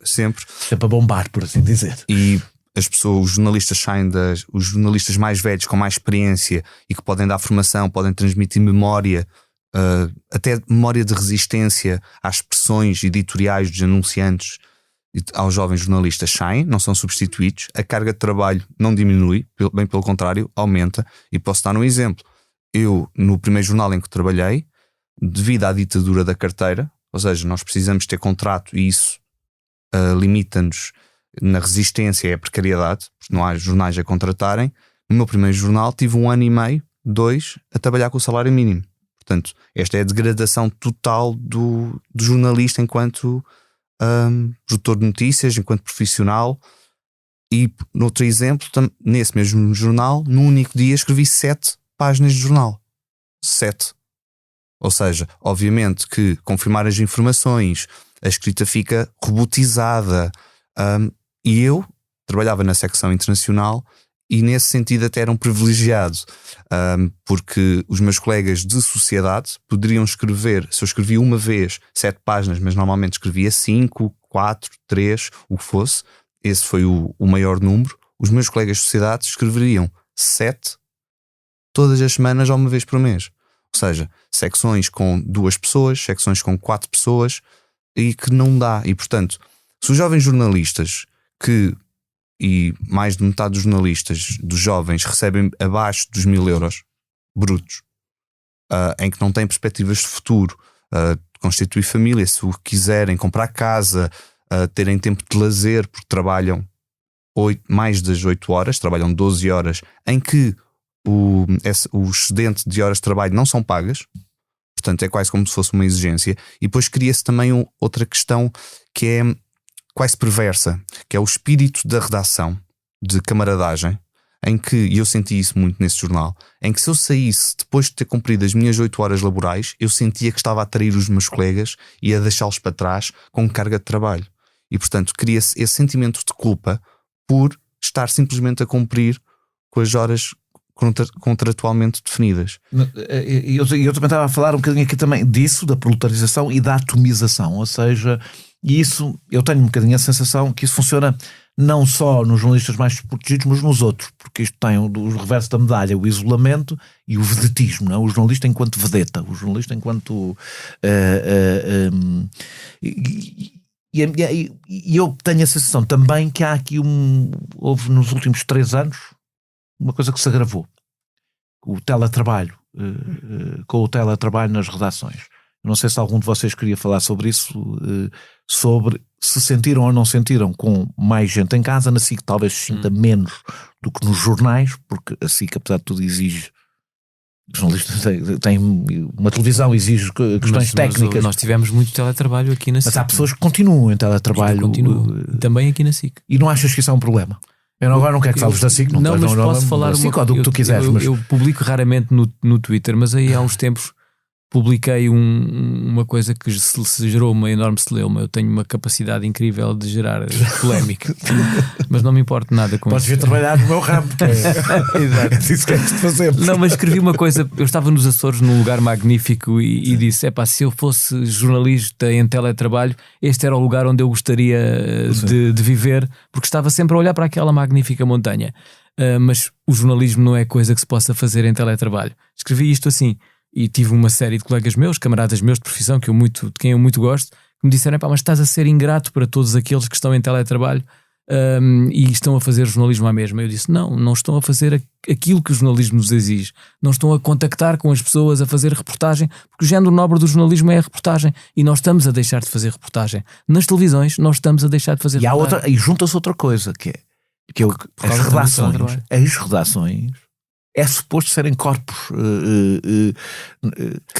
Sempre a bombar, por assim dizer. E as pessoas, os jornalistas saem os jornalistas mais velhos, com mais experiência e que podem dar formação, podem transmitir memória, até memória de resistência às pressões editoriais dos anunciantes, aos jovens jornalistas saem, não são substituídos, a carga de trabalho não diminui, bem pelo contrário, aumenta. E posso dar um exemplo. Eu, no primeiro jornal em que trabalhei, devido à ditadura da carteira, ou seja, nós precisamos ter contrato e isso limita-nos na resistência e a precariedade, porque não há jornais a contratarem. No meu primeiro jornal tive 1 ano e meio, 2, a trabalhar com o salário mínimo. Portanto, esta é a degradação total do jornalista enquanto produtor de notícias, enquanto profissional. E, noutro exemplo, nesse mesmo jornal, num único dia escrevi 7 páginas de jornal. 7. Ou seja, obviamente que confirmar as informações, a escrita fica robotizada. E eu trabalhava na secção internacional e nesse sentido até era um privilegiado, porque os meus colegas de sociedade poderiam escrever, se eu escrevia uma vez 7 páginas, mas normalmente escrevia 5, 4, 3, o que fosse, esse foi o maior número. Os meus colegas de sociedade escreveriam 7 todas as semanas ou uma vez por mês. Ou seja, secções com 2 pessoas, secções com 4 pessoas, e que não dá. E portanto, se os jovens jornalistas e mais de metade dos jornalistas, dos jovens, recebem abaixo dos 1.000 euros brutos, em que não têm perspectivas de futuro, constituir família, se o quiserem, comprar casa, terem tempo de lazer, porque trabalham mais das 8 horas, trabalham 12 horas, em que o excedente de horas de trabalho não são pagas, portanto é quase como se fosse uma exigência. E depois cria-se também outra questão que é quase perversa, que é o espírito da redação, de camaradagem, em que, e eu senti isso muito nesse jornal, em que se eu saísse depois de ter cumprido as minhas 8 horas laborais, eu sentia que estava a trair os meus colegas e a deixá-los para trás com carga de trabalho. E portanto cria-se esse sentimento de culpa por estar simplesmente a cumprir com as horas contratualmente definidas. Eu também estava a falar um bocadinho aqui também disso, da proletarização e da atomização, ou seja, isso, eu tenho um bocadinho a sensação que isso funciona não só nos jornalistas mais desprotegidos, mas nos outros, porque isto tem o reverso da medalha, o isolamento e o vedetismo, não é? O jornalista enquanto vedeta, o jornalista enquanto e eu tenho a sensação também que há aqui houve nos últimos 3 anos uma coisa que se agravou, o teletrabalho, com o teletrabalho nas redações. Não sei se algum de vocês queria falar sobre isso, sobre se sentiram ou não sentiram com mais gente em casa. Na SIC talvez se sinta menos do que nos jornais, porque a SIC, apesar de tudo, exige. Os jornalistas têm uma televisão, exige questões técnicas. Nós tivemos muito teletrabalho aqui na SIC. Mas há pessoas que continuam em teletrabalho. Também aqui na SIC. E não achas que isso é um problema? Eu agora não quero que fales da SIC, mas posso falar da SIC ou do que tu quiseres. Eu publico raramente no Twitter, mas aí há uns tempos publiquei uma coisa que se gerou uma enorme celeuma. Eu tenho uma capacidade incrível de gerar polémica, mas não me importo nada com Podes isso. vir trabalhar no meu ramo. Exato. Isso que é de fazer. Não, mas escrevi uma coisa. Eu estava nos Açores num lugar magnífico e disse: se eu fosse jornalista em teletrabalho, este era o lugar onde eu gostaria de viver, porque estava sempre a olhar para aquela magnífica montanha. Mas o jornalismo não é coisa que se possa fazer em teletrabalho. Escrevi isto assim. E tive uma série de colegas meus, camaradas meus de profissão, de quem eu muito gosto, que me disseram: mas estás a ser ingrato para todos aqueles que estão em teletrabalho e estão a fazer jornalismo à mesma. Eu disse: não estão a fazer aquilo que o jornalismo nos exige. Não estão a contactar com as pessoas, a fazer reportagem, porque o género nobre do jornalismo é a reportagem. E nós estamos a deixar de fazer reportagem. Nas televisões, nós estamos a deixar de fazer reportagem. E junta-se outra coisa, que as redações é suposto serem corpos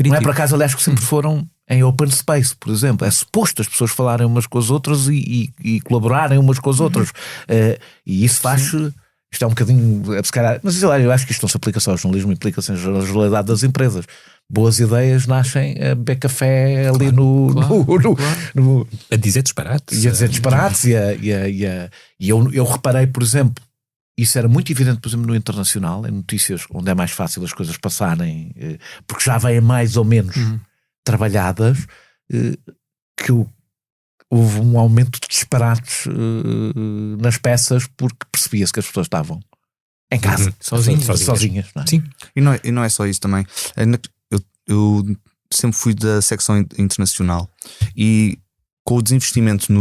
não é por acaso, aliás, que sempre foram em open space, por exemplo. É suposto as pessoas falarem umas com as outras e colaborarem umas com as outras, e isso faz. Isto é um bocadinho, mas eu acho que isto não se aplica só ao jornalismo, implica-se na generalidade das empresas. Boas ideias nascem a beber café ali a dizer disparates. E a dizer disparates. E eu reparei, por exemplo, isso era muito evidente, por exemplo, no internacional, em notícias onde é mais fácil as coisas passarem, porque já vêm mais ou menos trabalhadas, que houve um aumento de disparates nas peças, porque percebia-se que as pessoas estavam em casa, sozinhas. Não é? Sim. E não é só isso também. Eu sempre fui da secção internacional e com o desinvestimento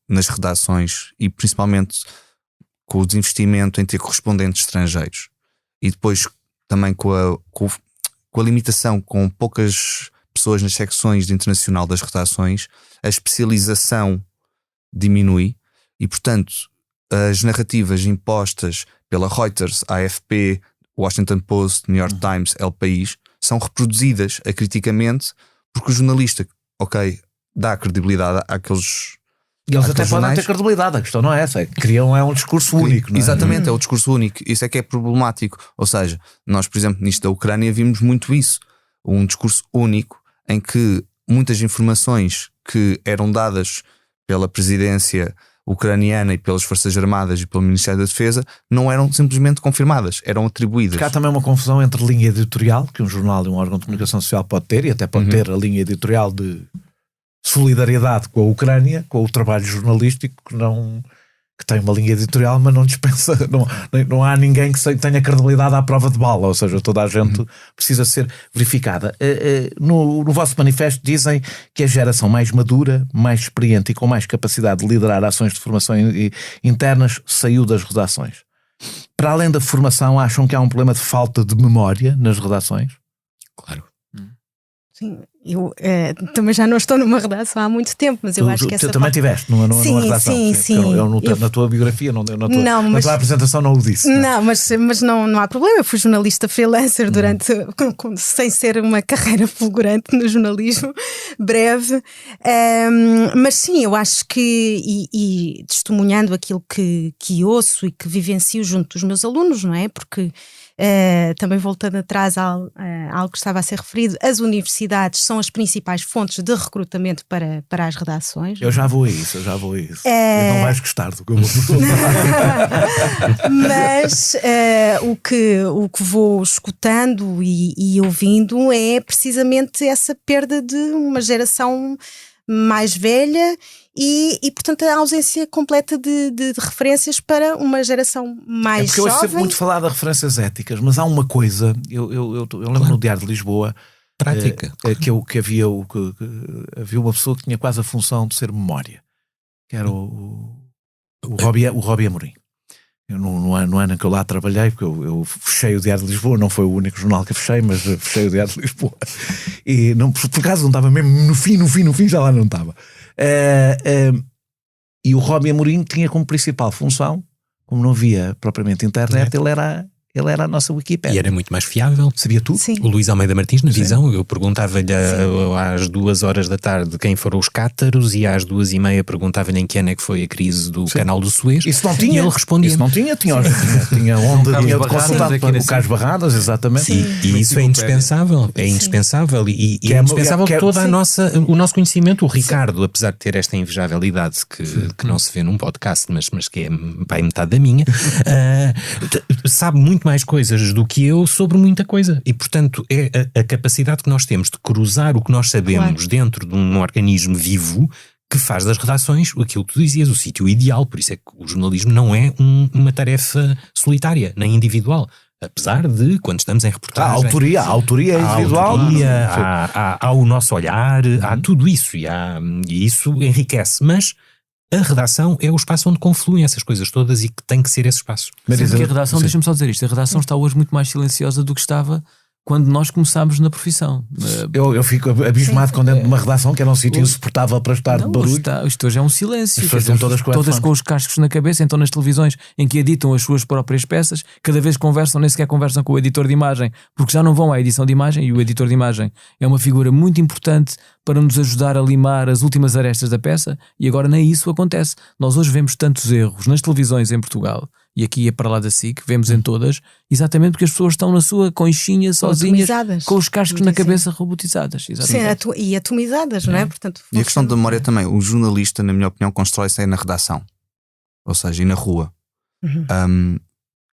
nas redações e principalmente com o desinvestimento em ter correspondentes estrangeiros e depois também com a limitação com poucas pessoas nas secções de internacional das redações, a especialização diminui e, portanto, as narrativas impostas pela Reuters, AFP, Washington Post, New York Times, El País, são reproduzidas acriticamente porque o jornalista, dá credibilidade àqueles. E eles até podem ter credibilidade, a questão não é essa, criam um discurso único, não é? Exatamente, é o discurso único, isso é que é problemático. Ou seja, nós, por exemplo, nisto da Ucrânia vimos muito isso, um discurso único em que muitas informações que eram dadas pela presidência ucraniana e pelas Forças Armadas e pelo Ministério da Defesa não eram simplesmente confirmadas, eram atribuídas. Porque há também uma confusão entre linha editorial, que um jornal e um órgão de comunicação social pode ter, e até pode ter a linha editorial de solidariedade com a Ucrânia, com o trabalho jornalístico, que não que tem uma linha editorial, mas não dispensa, não há ninguém que tenha credibilidade à prova de bala, ou seja, toda a gente precisa ser verificada. No vosso manifesto dizem que a geração mais madura, mais experiente e com mais capacidade de liderar ações de formação internas saiu das redações. Para além da formação, acham que há um problema de falta de memória nas redações? Claro. Sim, eu também já não estou numa redação há muito tempo, mas eu acho que essa também tiveste numa redação. Sim. Na tua biografia, na tua apresentação não o disse. Não, mas não há problema. Eu fui jornalista freelancer durante, sem ser uma carreira fulgurante no jornalismo, breve. Mas sim, eu acho que, e testemunhando aquilo que ouço e que vivencio junto dos meus alunos, não é? Porque também voltando atrás a algo que estava a ser referido, as universidades são as principais fontes de recrutamento para as redações. Eu já vou a isso. E não vais gostar do que eu vou Mas o que vou escutando e ouvindo é precisamente essa perda de uma geração mais velha e portanto a ausência completa de referências para uma geração mais jovem. Eu sempre muito falar de referências éticas, mas há uma coisa, eu lembro no Diário de Lisboa, prática, que havia uma pessoa que tinha quase a função de ser memória, que era o Robbie Amorim. No ano em que eu lá trabalhei, porque eu fechei o Diário de Lisboa, não foi o único jornal que eu fechei, mas fechei o Diário de Lisboa. E por acaso não estava mesmo no fim, já lá não estava. E o Robbie Amorim tinha como principal função, como não havia propriamente internet, ele era a nossa Wikipédia. E era muito mais fiável. Sabia tudo. Sim. O Luís Almeida Martins, na Visão, eu perguntava-lhe às 2h da tarde quem foram os cátaros e às 2h30 perguntava-lhe em que ano é que foi a crise do canal do Suez. Isso não tinha. E ele respondia. Isso não tinha. Tinha onde tinha de consultar o Carlos Barradas, exatamente. Sim. E isso é indispensável. É indispensável. E é indispensável todo o nosso conhecimento. O Ricardo, apesar de ter esta invejávelidade que não se vê num podcast, mas que é para metade da minha, sabe muito mais coisas do que eu sobre muita coisa. E, portanto, é a capacidade que nós temos de cruzar o que nós sabemos dentro de um organismo vivo que faz das redações aquilo que tu dizias, o sítio ideal. Por isso é que o jornalismo não é uma tarefa solitária, nem individual. Apesar de, quando estamos em reportagem... A autoria é individual. Há o nosso olhar, há tudo isso. E isso enriquece. Mas a redação é o espaço onde confluem essas coisas todas e que tem que ser esse espaço. Mas a redação, deixa-me só dizer isto, a redação está hoje muito mais silenciosa do que estava quando nós começámos na profissão. Eu fico abismado quando é numa redação que era um sítio insuportável para estar de barulho. Isto hoje é um silêncio. As pessoas estão todas com os cascos na cabeça, então nas televisões em que editam as suas próprias peças, cada vez que conversam, nem sequer conversam com o editor de imagem, porque já não vão à edição de imagem, e o editor de imagem é uma figura muito importante para nos ajudar a limar as últimas arestas da peça, e agora nem isso acontece. Nós hoje vemos tantos erros nas televisões em Portugal, e aqui é para lá da SIC, vemos em todas, exatamente porque as pessoas estão na sua conchinha sozinhas, com os cascos na cabeça robotizadas. Exatamente. Sim, e atomizadas, não é? Portanto, e a questão da memória também, o jornalista, na minha opinião, constrói-se na redação, ou seja, e na rua.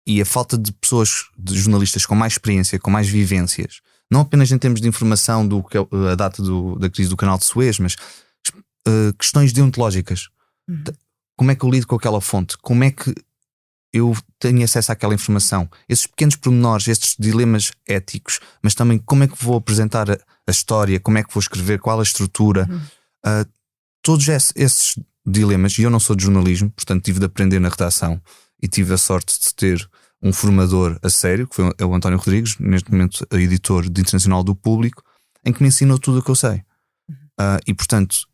E a falta de pessoas, de jornalistas com mais experiência, com mais vivências, não apenas em termos de informação do que é a data da crise do canal de Suez, mas questões deontológicas. Como é que eu lido com aquela fonte? Como é que eu tenho acesso àquela informação? Esses pequenos pormenores, estes dilemas éticos, mas também como é que vou apresentar a história, como é que vou escrever, qual a estrutura, todos esses dilemas. E eu não sou de jornalismo, portanto tive de aprender na redação e tive a sorte de ter um formador a sério, que foi o António Rodrigues, neste momento editor de Internacional do Público, em que me ensinou tudo o que eu sei. E portanto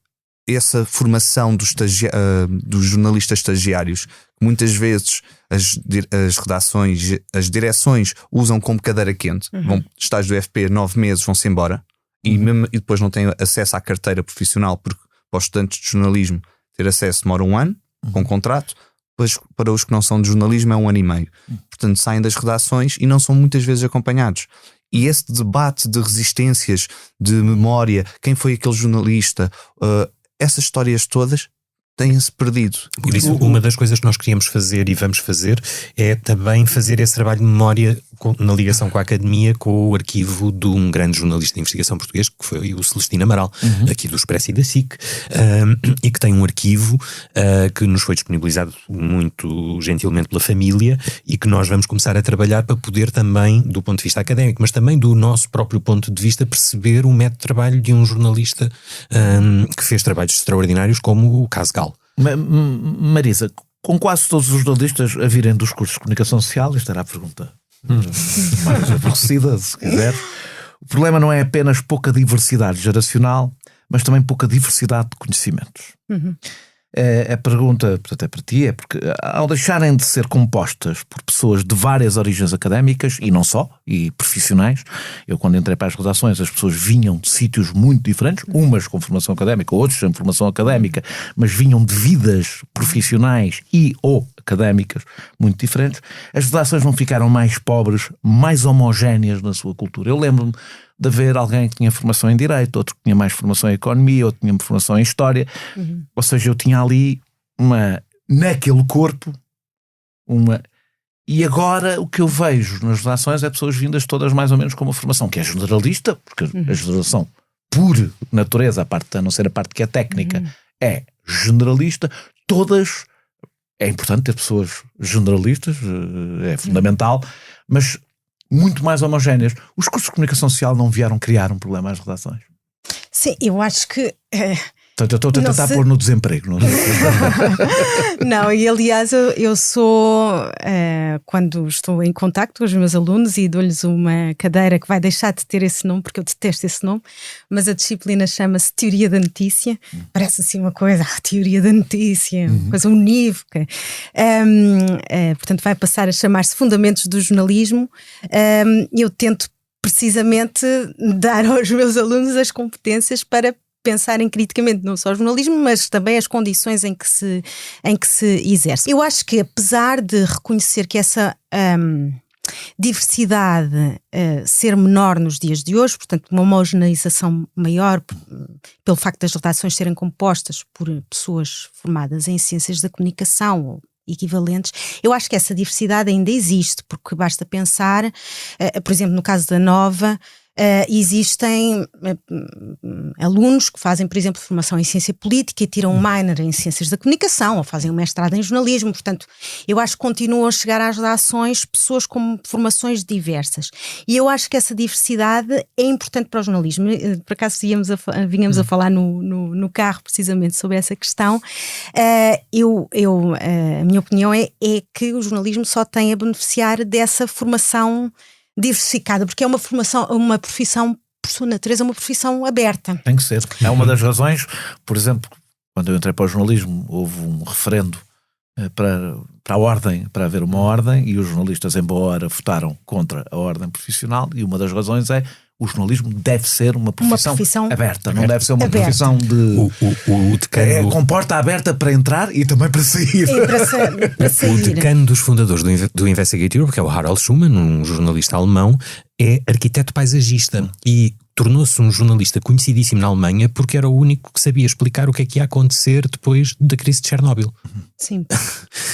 essa formação dos jornalistas estagiários, que muitas vezes as redações, as direções usam como cadeira quente, vão estágio do FP 9 meses, vão-se embora, e depois não têm acesso à carteira profissional, porque para os estudantes de jornalismo ter acesso demora 1 ano, com contrato, depois para os que não são de jornalismo é 1 ano e meio. Portanto saem das redações e não são muitas vezes acompanhados. E esse debate de resistências, de memória, quem foi aquele jornalista, essas histórias todas têm-se perdido. Por isso, uma das coisas que nós queríamos fazer e vamos fazer é também fazer esse trabalho de memória na ligação com a academia, com o arquivo de um grande jornalista de investigação português, que foi o Celestino Amaral, aqui do Expresso e da SIC, e que tem um arquivo que nos foi disponibilizado muito gentilmente pela família e que nós vamos começar a trabalhar para poder também, do ponto de vista académico, mas também do nosso próprio ponto de vista, perceber o método de trabalho de um jornalista que fez trabalhos extraordinários como o caso Gal. Marisa, com quase todos os jornalistas a virem dos cursos de comunicação social, esta era a pergunta mais aborrecida, se quiser. O problema não é apenas pouca diversidade geracional, mas também pouca diversidade de conhecimentos. A pergunta, portanto, é para ti, é porque ao deixarem de ser compostas por pessoas de várias origens académicas, e não só, e profissionais, eu quando entrei para as redações as pessoas vinham de sítios muito diferentes, umas com formação académica, outros sem formação académica, mas vinham de vidas profissionais e ou académicas muito diferentes, as redações não ficaram mais pobres, mais homogéneas na sua cultura. Eu lembro-me de haver alguém que tinha formação em Direito, outro que tinha mais formação em Economia, outro que tinha formação em História. Ou seja, eu tinha ali naquele corpo, e agora o que eu vejo nas redações é pessoas vindas todas mais ou menos com uma formação que é generalista, porque a generalização, por natureza, a não ser a parte que é técnica, é generalista. Todas, é importante ter pessoas generalistas, é fundamental, mas muito mais homogéneas. Os cursos de comunicação social não vieram criar um problema às redações? Sim, eu acho que... Portanto, eu estou a tentar pôr no desemprego. Não, e aliás eu sou, quando estou em contacto com os meus alunos e dou-lhes uma cadeira que vai deixar de ter esse nome, porque eu detesto esse nome, mas a disciplina chama-se Teoria da Notícia, parece assim uma coisa, Teoria da Notícia, uma coisa unívoca, portanto vai passar a chamar-se Fundamentos do Jornalismo. Eu tento precisamente dar aos meus alunos as competências para pensarem criticamente não só o jornalismo, mas também as condições em que se exerce. Eu acho que, apesar de reconhecer que essa diversidade ser menor nos dias de hoje, portanto uma homogeneização maior pelo facto das redações serem compostas por pessoas formadas em ciências da comunicação ou equivalentes, eu acho que essa diversidade ainda existe, porque basta pensar, por exemplo, no caso da Nova, existem alunos que fazem, por exemplo, formação em ciência política e tiram um minor em ciências da comunicação ou fazem um mestrado em jornalismo. Portanto, eu acho que continuam a chegar às redações pessoas com formações diversas, e eu acho que essa diversidade é importante para o jornalismo. Por acaso vínhamos a falar no carro precisamente sobre essa questão. A minha opinião é que o jornalismo só tem a beneficiar dessa formação diversificada, porque é uma profissão, por sua natureza, uma profissão aberta. Tem que ser. É uma das razões, por exemplo, quando eu entrei para o jornalismo, houve um referendo para a ordem, para haver uma ordem, e os jornalistas em boa hora votaram contra a ordem profissional, e uma das razões é o jornalismo deve ser uma profissão aberta, não deve ser uma profissão de... O decano... com porta aberta para entrar e também para sair. Para sair. O decano dos fundadores do Investigate Europe, que é o Harald Schumann, um jornalista alemão, é arquiteto paisagista e tornou-se um jornalista conhecidíssimo na Alemanha porque era o único que sabia explicar o que é que ia acontecer depois da crise de Chernobyl. Sim.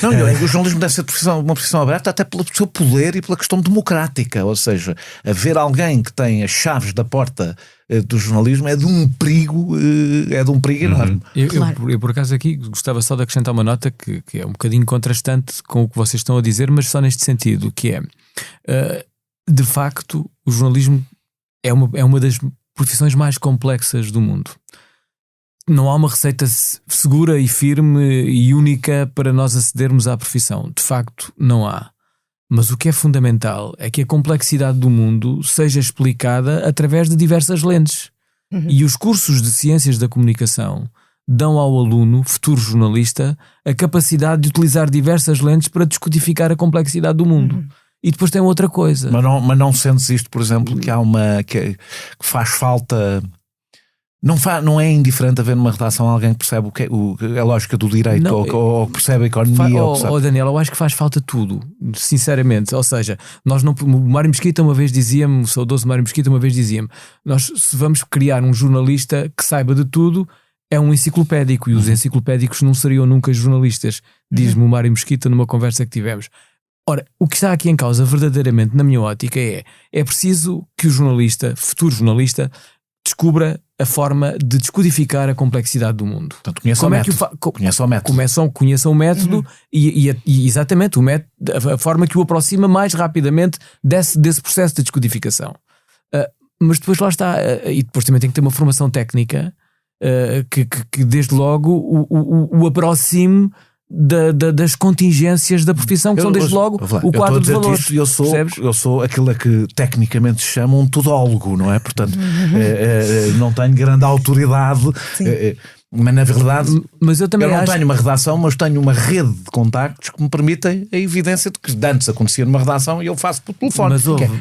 Não, o jornalismo deve ser uma profissão aberta até pelo seu poder e pela questão democrática, ou seja, haver alguém que tem as chaves da porta do jornalismo é de um perigo enorme. Eu por acaso aqui gostava só de acrescentar uma nota que é um bocadinho contrastante com o que vocês estão a dizer, mas só neste sentido, que é de facto o jornalismo é uma das profissões mais complexas do mundo. Não há uma receita segura e firme e única para nós acedermos à profissão. De facto, não há. Mas o que é fundamental é que a complexidade do mundo seja explicada através de diversas lentes. E os cursos de ciências da comunicação dão ao aluno, futuro jornalista, a capacidade de utilizar diversas lentes para descodificar a complexidade do mundo. E depois tem outra coisa. Mas não sentes isto, por exemplo, que há que faz falta... Não é indiferente haver numa redação alguém que percebe a lógica do direito, não, ou percebe a economia. Daniel, eu acho que faz falta tudo, sinceramente. Ou seja, o Mário Mesquita uma vez dizia-me, o saudoso Mário Mesquita uma vez dizia-me, nós se vamos criar um jornalista que saiba de tudo, é um enciclopédico, e os enciclopédicos não seriam nunca jornalistas, diz-me o Mário Mesquita numa conversa que tivemos. Ora, o que está aqui em causa verdadeiramente, na minha ótica, é preciso que o jornalista, futuro jornalista, descubra a forma de descodificar a complexidade do mundo. Portanto, conheça o método. Conheça o método e exatamente o método, a forma que o aproxima mais rapidamente desse processo de descodificação. Mas depois lá está, e depois também tem que ter uma formação técnica que desde logo o aproxime das contingências da profissão, que são desde logo o quadro de valores. Eu sou aquilo que tecnicamente se chama um todólogo, não é? Portanto, não tenho grande autoridade, mas na verdade mas eu não tenho uma redação, mas tenho uma rede de contactos que me permitem a evidência de que antes acontecia numa redação e eu faço por telefone.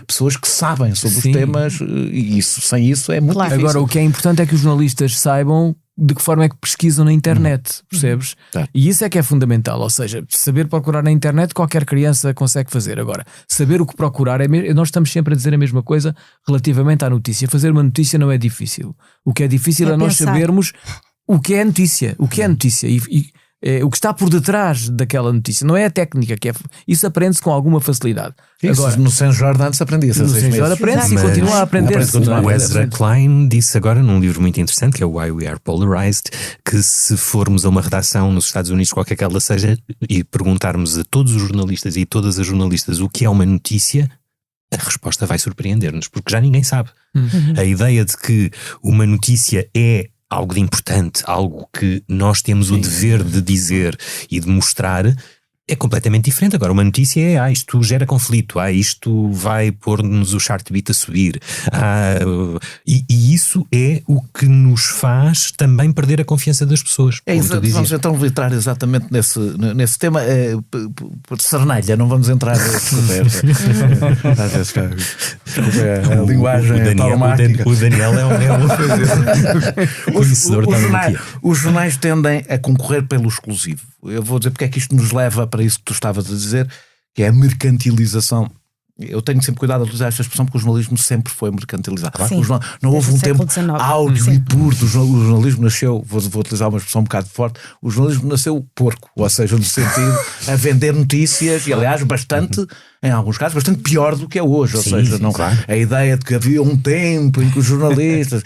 Pessoas que sabem sobre os temas, e sem isso é muito difícil. Agora, o que é importante é que os jornalistas saibam de que forma é que pesquisam na internet, percebes? E isso é que é fundamental, ou seja, saber procurar na internet qualquer criança consegue fazer. Agora, saber o que procurar nós estamos sempre a dizer a mesma coisa relativamente à notícia. Fazer uma notícia não é difícil. O que é difícil é nós sabermos o que é notícia, o que o que está por detrás daquela notícia. Não é a técnica, isso aprende-se com alguma facilidade. Agora, no Saint Jordan se aprendia. No Saint Jordan aprende-se e continua a aprender. O Ezra Klein disse agora num livro muito interessante, que é o Why We Are Polarized, que se formos a uma redação nos Estados Unidos, qualquer que ela seja, e perguntarmos a todos os jornalistas e todas as jornalistas o que é uma notícia, a resposta vai surpreender-nos, porque já ninguém sabe. A ideia de que uma notícia é algo de importante, algo que nós temos o dever de dizer e de mostrar, é completamente diferente. Agora, uma notícia é isto gera conflito, isto vai pôr-nos o Chartbeat a subir, e isso é o que nos faz também perder a confiança das pessoas. Vamos então entrar exatamente nesse tema. Cernelha, não vamos entrar às vezes a linguagem taumática. O Daniel é um conhecedor da notícia. Os jornais tendem a concorrer pelo exclusivo. Eu vou dizer porque é que isto nos leva para isso que tu estavas a dizer, que é a mercantilização. Eu tenho sempre cuidado de utilizar esta expressão porque o jornalismo sempre foi mercantilizado. Não houve um tempo áudio e puro do jornalismo. O jornalismo nasceu, vou utilizar uma expressão um bocado forte, o jornalismo nasceu porco, ou seja, no sentido a vender notícias, e aliás bastante, em alguns casos, bastante pior do que é hoje. Ou seja, a ideia de que havia um tempo em que os jornalistas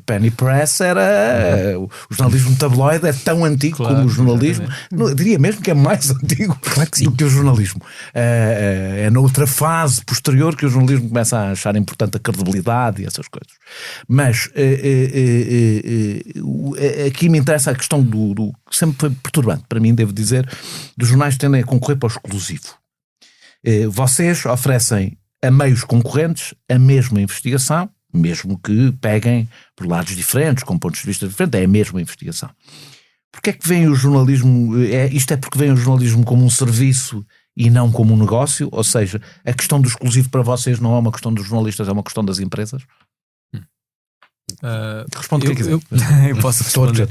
penny press era o jornalismo tabloide é tão antigo como o jornalismo. Eu diria mesmo que é mais antigo do que o jornalismo. É noutra fase posterior que o jornalismo começa a achar importante a credibilidade e essas coisas. Mas aqui me interessa a questão do que sempre foi perturbante para mim, devo dizer, dos jornais tendem a concorrer para o exclusivo. Vocês oferecem a meios concorrentes a mesma investigação, mesmo que peguem por lados diferentes, com pontos de vista diferentes, é a mesma investigação. Porquê é que vem o jornalismo, isto é porque vem o jornalismo como um serviço e não como um negócio? Ou seja, a questão do exclusivo para vocês não é uma questão dos jornalistas, é uma questão das empresas? Responde o que quiser. Eu posso responder.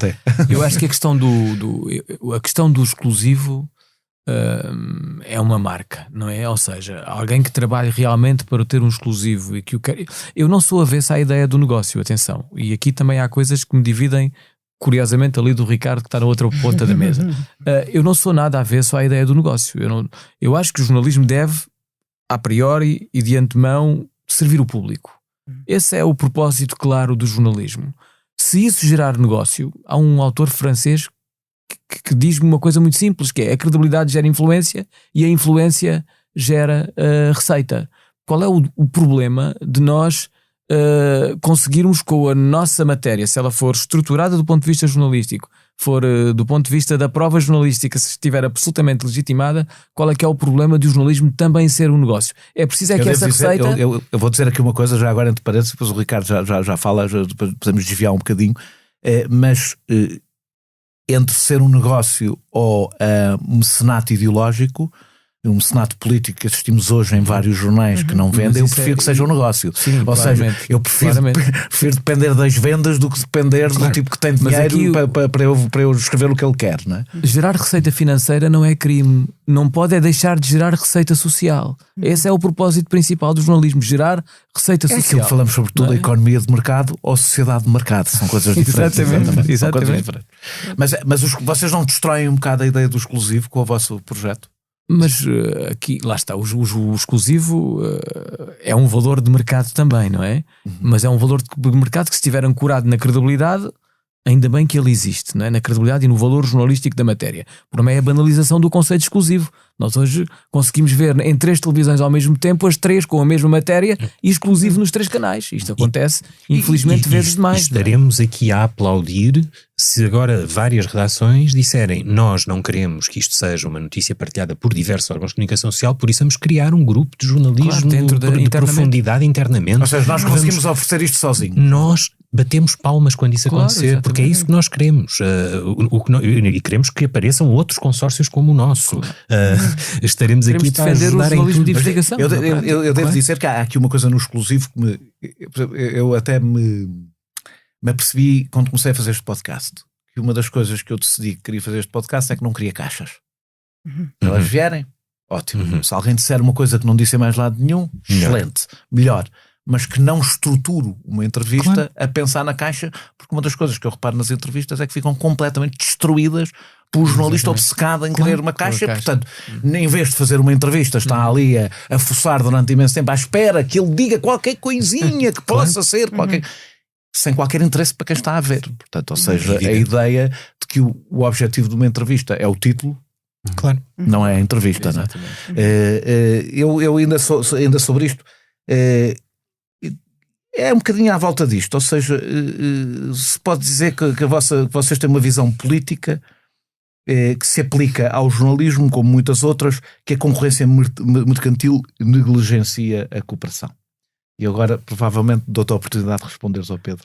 Eu acho que a questão do exclusivo é uma marca, não é? Ou seja, alguém que trabalhe realmente para ter um exclusivo e que o quer. Eu não sou avesso à ideia do negócio, atenção. E aqui também há coisas que me dividem, curiosamente, ali do Ricardo, que está na outra ponta da mesa. Eu não sou nada avesso à ideia do negócio. Eu acho que o jornalismo deve, a priori e de antemão, servir o público. Esse é o propósito claro do jornalismo. Se isso gerar negócio, há um autor francês que diz-me uma coisa muito simples, que é: a credibilidade gera influência e a influência gera receita. Qual é o problema de nós conseguirmos com a nossa matéria, se ela for estruturada do ponto de vista jornalístico, for do ponto de vista da prova jornalística, se estiver absolutamente legitimada, qual é que é o problema de o jornalismo também ser um negócio? É preciso que essa receita... Eu vou dizer aqui uma coisa, já agora entre parênteses, depois o Ricardo já fala, depois podemos desviar um bocadinho, mas entre ser um negócio ou um mecenato ideológico, um mecenato político que assistimos hoje em vários jornais que não vendem, eu prefiro que seja um negócio. Sim, ou seja, eu prefiro depender das vendas do que depender do tipo que tem dinheiro para eu escrever o que ele quer, não é? Gerar receita financeira não é crime, não pode deixar de gerar receita social. Esse é o propósito principal do jornalismo, gerar receita social. Aquilo que falamos sobretudo da economia de mercado ou sociedade de mercado, são coisas diferentes. Exatamente. São coisas diferentes. Mas vocês não destroem um bocado a ideia do exclusivo com o vosso projeto? Mas aqui, lá está, o exclusivo é um valor de mercado também, não é? Mas é um valor de mercado que, se estiver ancorado na credibilidade, ainda bem que ele existe, não é? Na credibilidade e no valor jornalístico da matéria. O problema é a banalização do conceito exclusivo. Nós hoje conseguimos ver em 3 televisões ao mesmo tempo, as 3 com a mesma matéria e exclusivo nos 3 canais. Isto acontece, infelizmente, vezes demais. Estaremos aqui a aplaudir se agora várias redações disserem: nós não queremos que isto seja uma notícia partilhada por diversos órgãos de comunicação social, por isso vamos criar um grupo de jornalismo dentro de profundidade internamente. Ou seja, nós conseguimos oferecer isto sozinho. Nós batemos palmas quando isso acontecer, exatamente. Porque é isso que nós queremos. E queremos que apareçam outros consórcios como o nosso. Estaremos queremos aqui para defender ajudar o jornalismo de investigação. Eu devo dizer que há aqui uma coisa no exclusivo que eu até me apercebi quando comecei a fazer este podcast, que uma das coisas que eu decidi que queria fazer este podcast é que não queria caixas. Elas vierem, ótimo. Se alguém disser uma coisa que não disse em mais lado nenhum, excelente, melhor. Mas que não estruturo uma entrevista a pensar na caixa, porque uma das coisas que eu reparo nas entrevistas é que ficam completamente destruídas pelo jornalista obcecado em querer uma caixa. Portanto, em vez de fazer uma entrevista, está ali a fuçar durante imenso tempo à espera que ele diga qualquer coisinha que possa ser qualquer... sem qualquer interesse para quem está a ver. Portanto, ou seja, a ideia de que o objetivo de uma entrevista é o título, não é a entrevista. Não é? Eu ainda sobre isto, é um bocadinho à volta disto. Ou seja, se pode dizer que vocês têm uma visão política que se aplica ao jornalismo, como muitas outras, que a concorrência mercantil negligencia a cooperação. E agora, provavelmente, dou-te a oportunidade de responderes ao Pedro.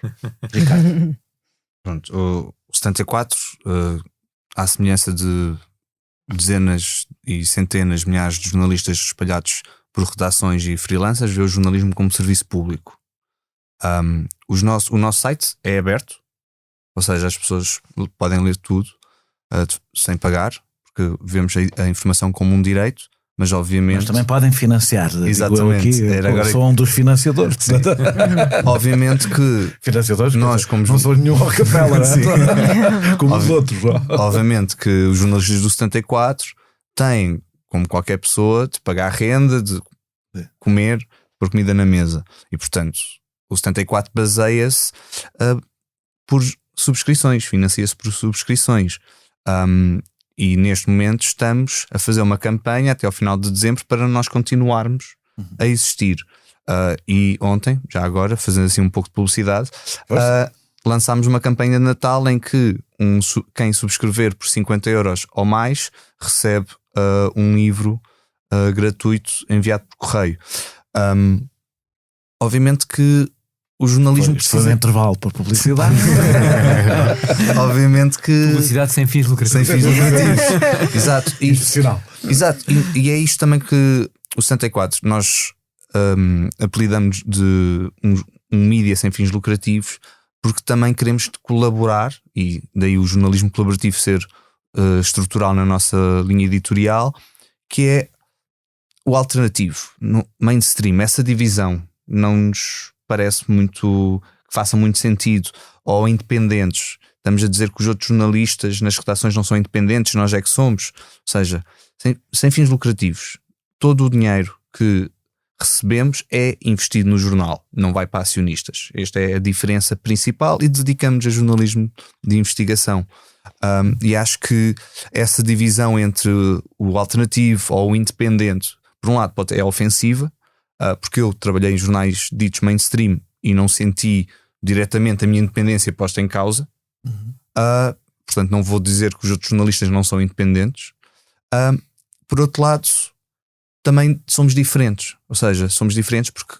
Ricardo. Pronto, o 74, à semelhança de dezenas e centenas, milhares de jornalistas espalhados por redações e freelancers, vê o jornalismo como serviço público. O nosso site é aberto, ou seja, as pessoas podem ler tudo sem pagar, porque vemos a informação como um direito. Mas obviamente... Mas também podem financiar. Exatamente. Eu sou um dos financiadores. Obviamente que... Financiadores? Nós, como não sou nenhum Rockefeller. Como os outros. Obviamente que os jornalistas do 74 têm, como qualquer pessoa, de pagar renda, de comer, por comida na mesa. E, portanto, o 74 baseia-se por subscrições, financia-se por subscrições. E neste momento estamos a fazer uma campanha até ao final de dezembro para nós continuarmos a existir. E ontem, já agora, fazendo assim um pouco de publicidade, lançámos uma campanha de Natal em que quem subscrever por 50 € ou mais recebe um livro gratuito enviado por correio. Obviamente que o jornalismo precisa de intervalo para publicidade. Obviamente que publicidade sem fins lucrativos. Exato. Exato. E é isto também que o 74 nós apelidamos de um mídia sem fins lucrativos, porque também queremos colaborar, e daí o jornalismo colaborativo ser estrutural na nossa linha editorial, que é o alternativo, no mainstream. Essa divisão não nos parece muito que faça muito sentido. Ou independentes, estamos a dizer que os outros jornalistas nas redações não são independentes, nós é que somos. Ou seja, sem fins lucrativos, todo o dinheiro que recebemos é investido no jornal, não vai para acionistas. Esta é a diferença principal, e dedicamos a jornalismo de investigação. E acho que essa divisão entre o alternativo ou o independente, por um lado é ofensiva, porque eu trabalhei em jornais ditos mainstream e não senti diretamente a minha independência posta em causa. Portanto, não vou dizer que os outros jornalistas não são independentes. Por outro lado, também somos diferentes. Ou seja, somos diferentes porque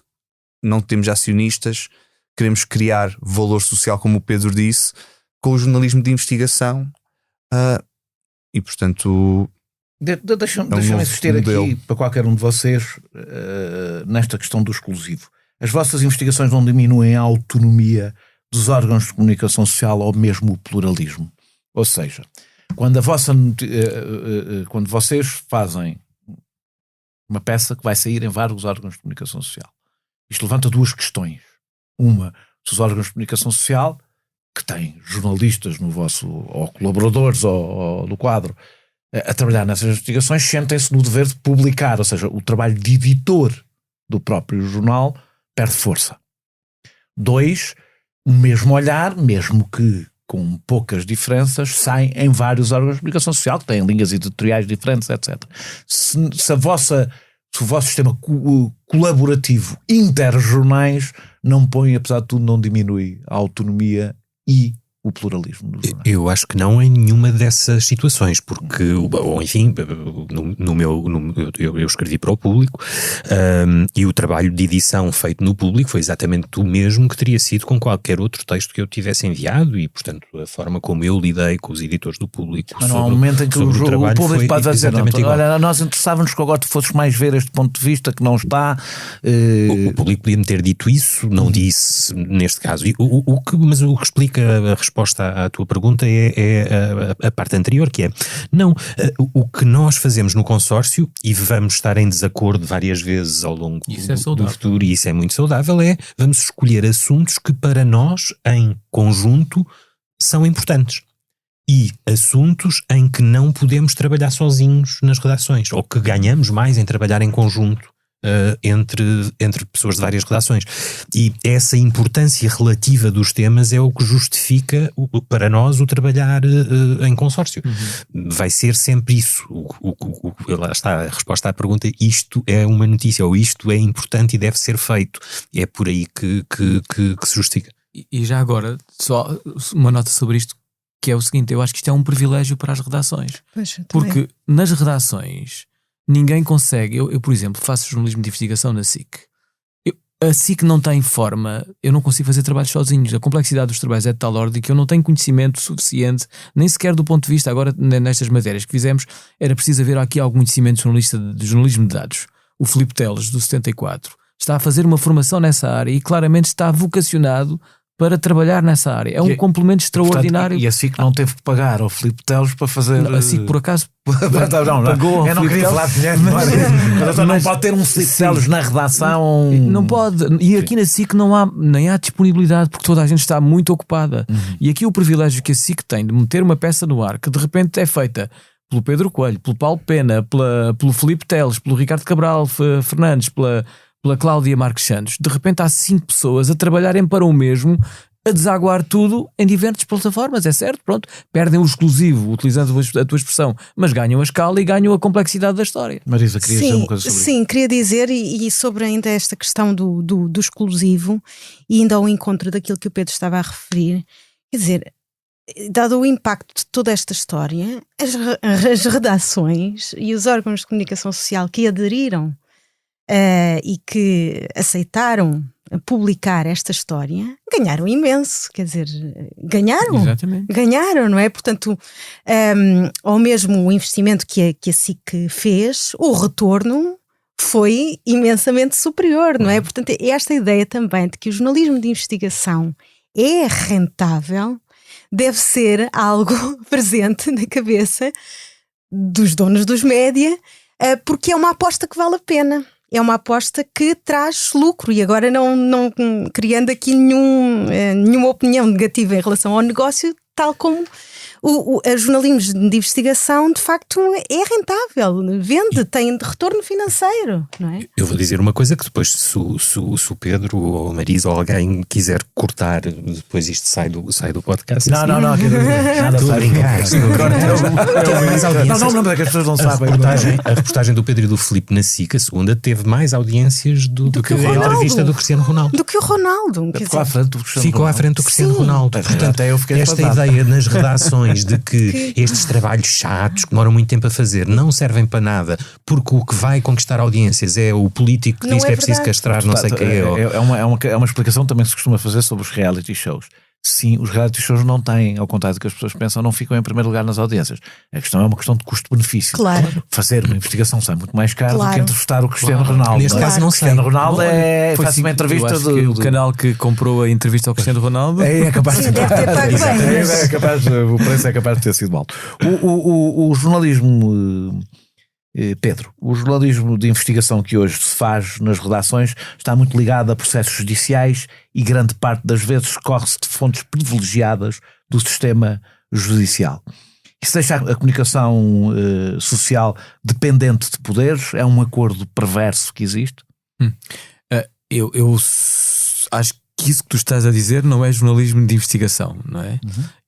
não temos acionistas, queremos criar valor social, como o Pedro disse, com o jornalismo de investigação. E, portanto... Deixa-me insistir aqui para qualquer um de vocês nesta questão do exclusivo. As vossas investigações não diminuem a autonomia dos órgãos de comunicação social ou mesmo o pluralismo? Ou seja, quando vocês fazem uma peça que vai sair em vários órgãos de comunicação social, isto levanta duas questões. Uma, se os órgãos de comunicação social, que têm jornalistas no vosso, ou colaboradores ou do quadro, a trabalhar nessas investigações sentem-se no dever de publicar, ou seja, o trabalho de editor do próprio jornal perde força. 2, o mesmo olhar, mesmo que com poucas diferenças, sai em vários órgãos de comunicação social que têm linhas editoriais diferentes, etc. Se o vosso sistema colaborativo interjornais não põe, apesar de tudo, não diminui a autonomia e o pluralismo do jornal. Eu acho que não em nenhuma dessas situações, porque, ou enfim, eu escrevi para o Público, e o trabalho de edição feito no Público foi exatamente o mesmo que teria sido com qualquer outro texto que eu tivesse enviado, e portanto a forma como eu lidei com os editores do Público. Mas não há um momento em que o Público pode dizer, olha, nós interessávamos que agora tu fosses mais ver este ponto de vista que não está. O Público podia-me ter dito isso, não disse neste caso. Mas o que explica a resposta à tua pergunta é a parte anterior, que é, não, o que nós fazemos no consórcio, e vamos estar em desacordo várias vezes ao longo do futuro, e isso é muito saudável, vamos escolher assuntos que para nós, em conjunto, são importantes. E assuntos em que não podemos trabalhar sozinhos nas redações, ou que ganhamos mais em trabalhar em conjunto. Entre pessoas de várias redações, e essa importância relativa dos temas é o que justifica para nós o trabalhar em consórcio. Vai ser sempre isso. Lá está a resposta à pergunta: isto é uma notícia, ou isto é importante e deve ser feito. É por aí que se justifica. E já agora, só uma nota sobre isto, que é o seguinte: eu acho que isto é um privilégio para as redações, porque nas redações ninguém consegue. Eu, por exemplo, faço jornalismo de investigação na SIC. A SIC não tem forma, eu não consigo fazer trabalhos sozinhos. A complexidade dos trabalhos é de tal ordem que eu não tenho conhecimento suficiente, nem sequer do ponto de vista, agora nestas matérias que fizemos, era preciso haver aqui algum conhecimento de jornalismo de dados. O Filipe Teles, do 74, está a fazer uma formação nessa área e claramente está vocacionado para trabalhar nessa área. É um complemento extraordinário. E a SIC não teve que pagar ao Filipe Teles para fazer... A SIC, por acaso, pagou. Eu não queria falar de dinheiro, mas não pode ter um Filipe Teles na redação. Não pode. E aqui na SIC nem há disponibilidade, porque toda a gente está muito ocupada. E aqui o privilégio que a SIC tem de meter uma peça no ar que de repente é feita pelo Pedro Coelho, pelo Paulo Pena, pelo Filipe Teles, pelo Ricardo Cabral Fernandes, pela Cláudia Marques Santos. De repente há 5 pessoas a trabalharem para o mesmo, a desaguar tudo em diversas plataformas, é certo, pronto, perdem o exclusivo, utilizando a tua expressão, mas ganham a escala e ganham a complexidade da história. Marisa, queria dizer uma coisa sobre isso? Sim, queria dizer, e sobre ainda esta questão do exclusivo, e ainda ao encontro daquilo que o Pedro estava a referir, quer dizer, dado o impacto de toda esta história, as redações e os órgãos de comunicação social que aderiram e que aceitaram publicar esta história, ganharam imenso, quer dizer, ganharam, não é? Portanto, ao mesmo o investimento que a SIC fez, o retorno foi imensamente superior, não é? Portanto, esta ideia também de que o jornalismo de investigação é rentável deve ser algo presente na cabeça dos donos dos média, porque é uma aposta que vale a pena. É uma aposta que traz lucro, e agora não criando aqui nenhuma opinião negativa em relação ao negócio, tal como o jornalismo de investigação de facto é rentável, vende, tem retorno financeiro, não é? Eu vou dizer uma coisa que depois, se o Pedro ou a Marisa ou alguém quiser cortar, depois isto sai do podcast. Não, nada estou a brincar. Não, é que as pessoas não sabem. A reportagem do Pedro e do Filipe na SIC, a segunda, teve mais audiências do que a entrevista do Cristiano Ronaldo. Do que o Ronaldo. Ficou à frente do Cristiano Ronaldo. Portanto, esta ideia nas redações de que estes trabalhos chatos que demoram muito tempo a fazer não servem para nada, porque o que vai conquistar audiências é o político que diz que é preciso castrar não sei quem é. É uma explicação também que se costuma fazer sobre os reality shows. Sim, os reality shows não têm, ao contrário do que as pessoas pensam, não ficam em primeiro lugar nas audiências. A questão é uma questão de custo-benefício. Claro. Fazer uma investigação sai muito mais caro do que entrevistar o Cristiano Ronaldo. Neste caso não sei. Cristiano Ronaldo faz uma entrevista o canal que comprou a entrevista ao Cristiano Ronaldo é capaz de deve ter pago bem. O preço é capaz de ter sido alto. O jornalismo... Pedro, o jornalismo de investigação que hoje se faz nas redações está muito ligado a processos judiciais e grande parte das vezes corre-se de fontes privilegiadas do sistema judicial. Isso deixa a comunicação social dependente de poderes? É um acordo perverso que existe? Eu acho que isso que tu estás a dizer não é jornalismo de investigação, não é?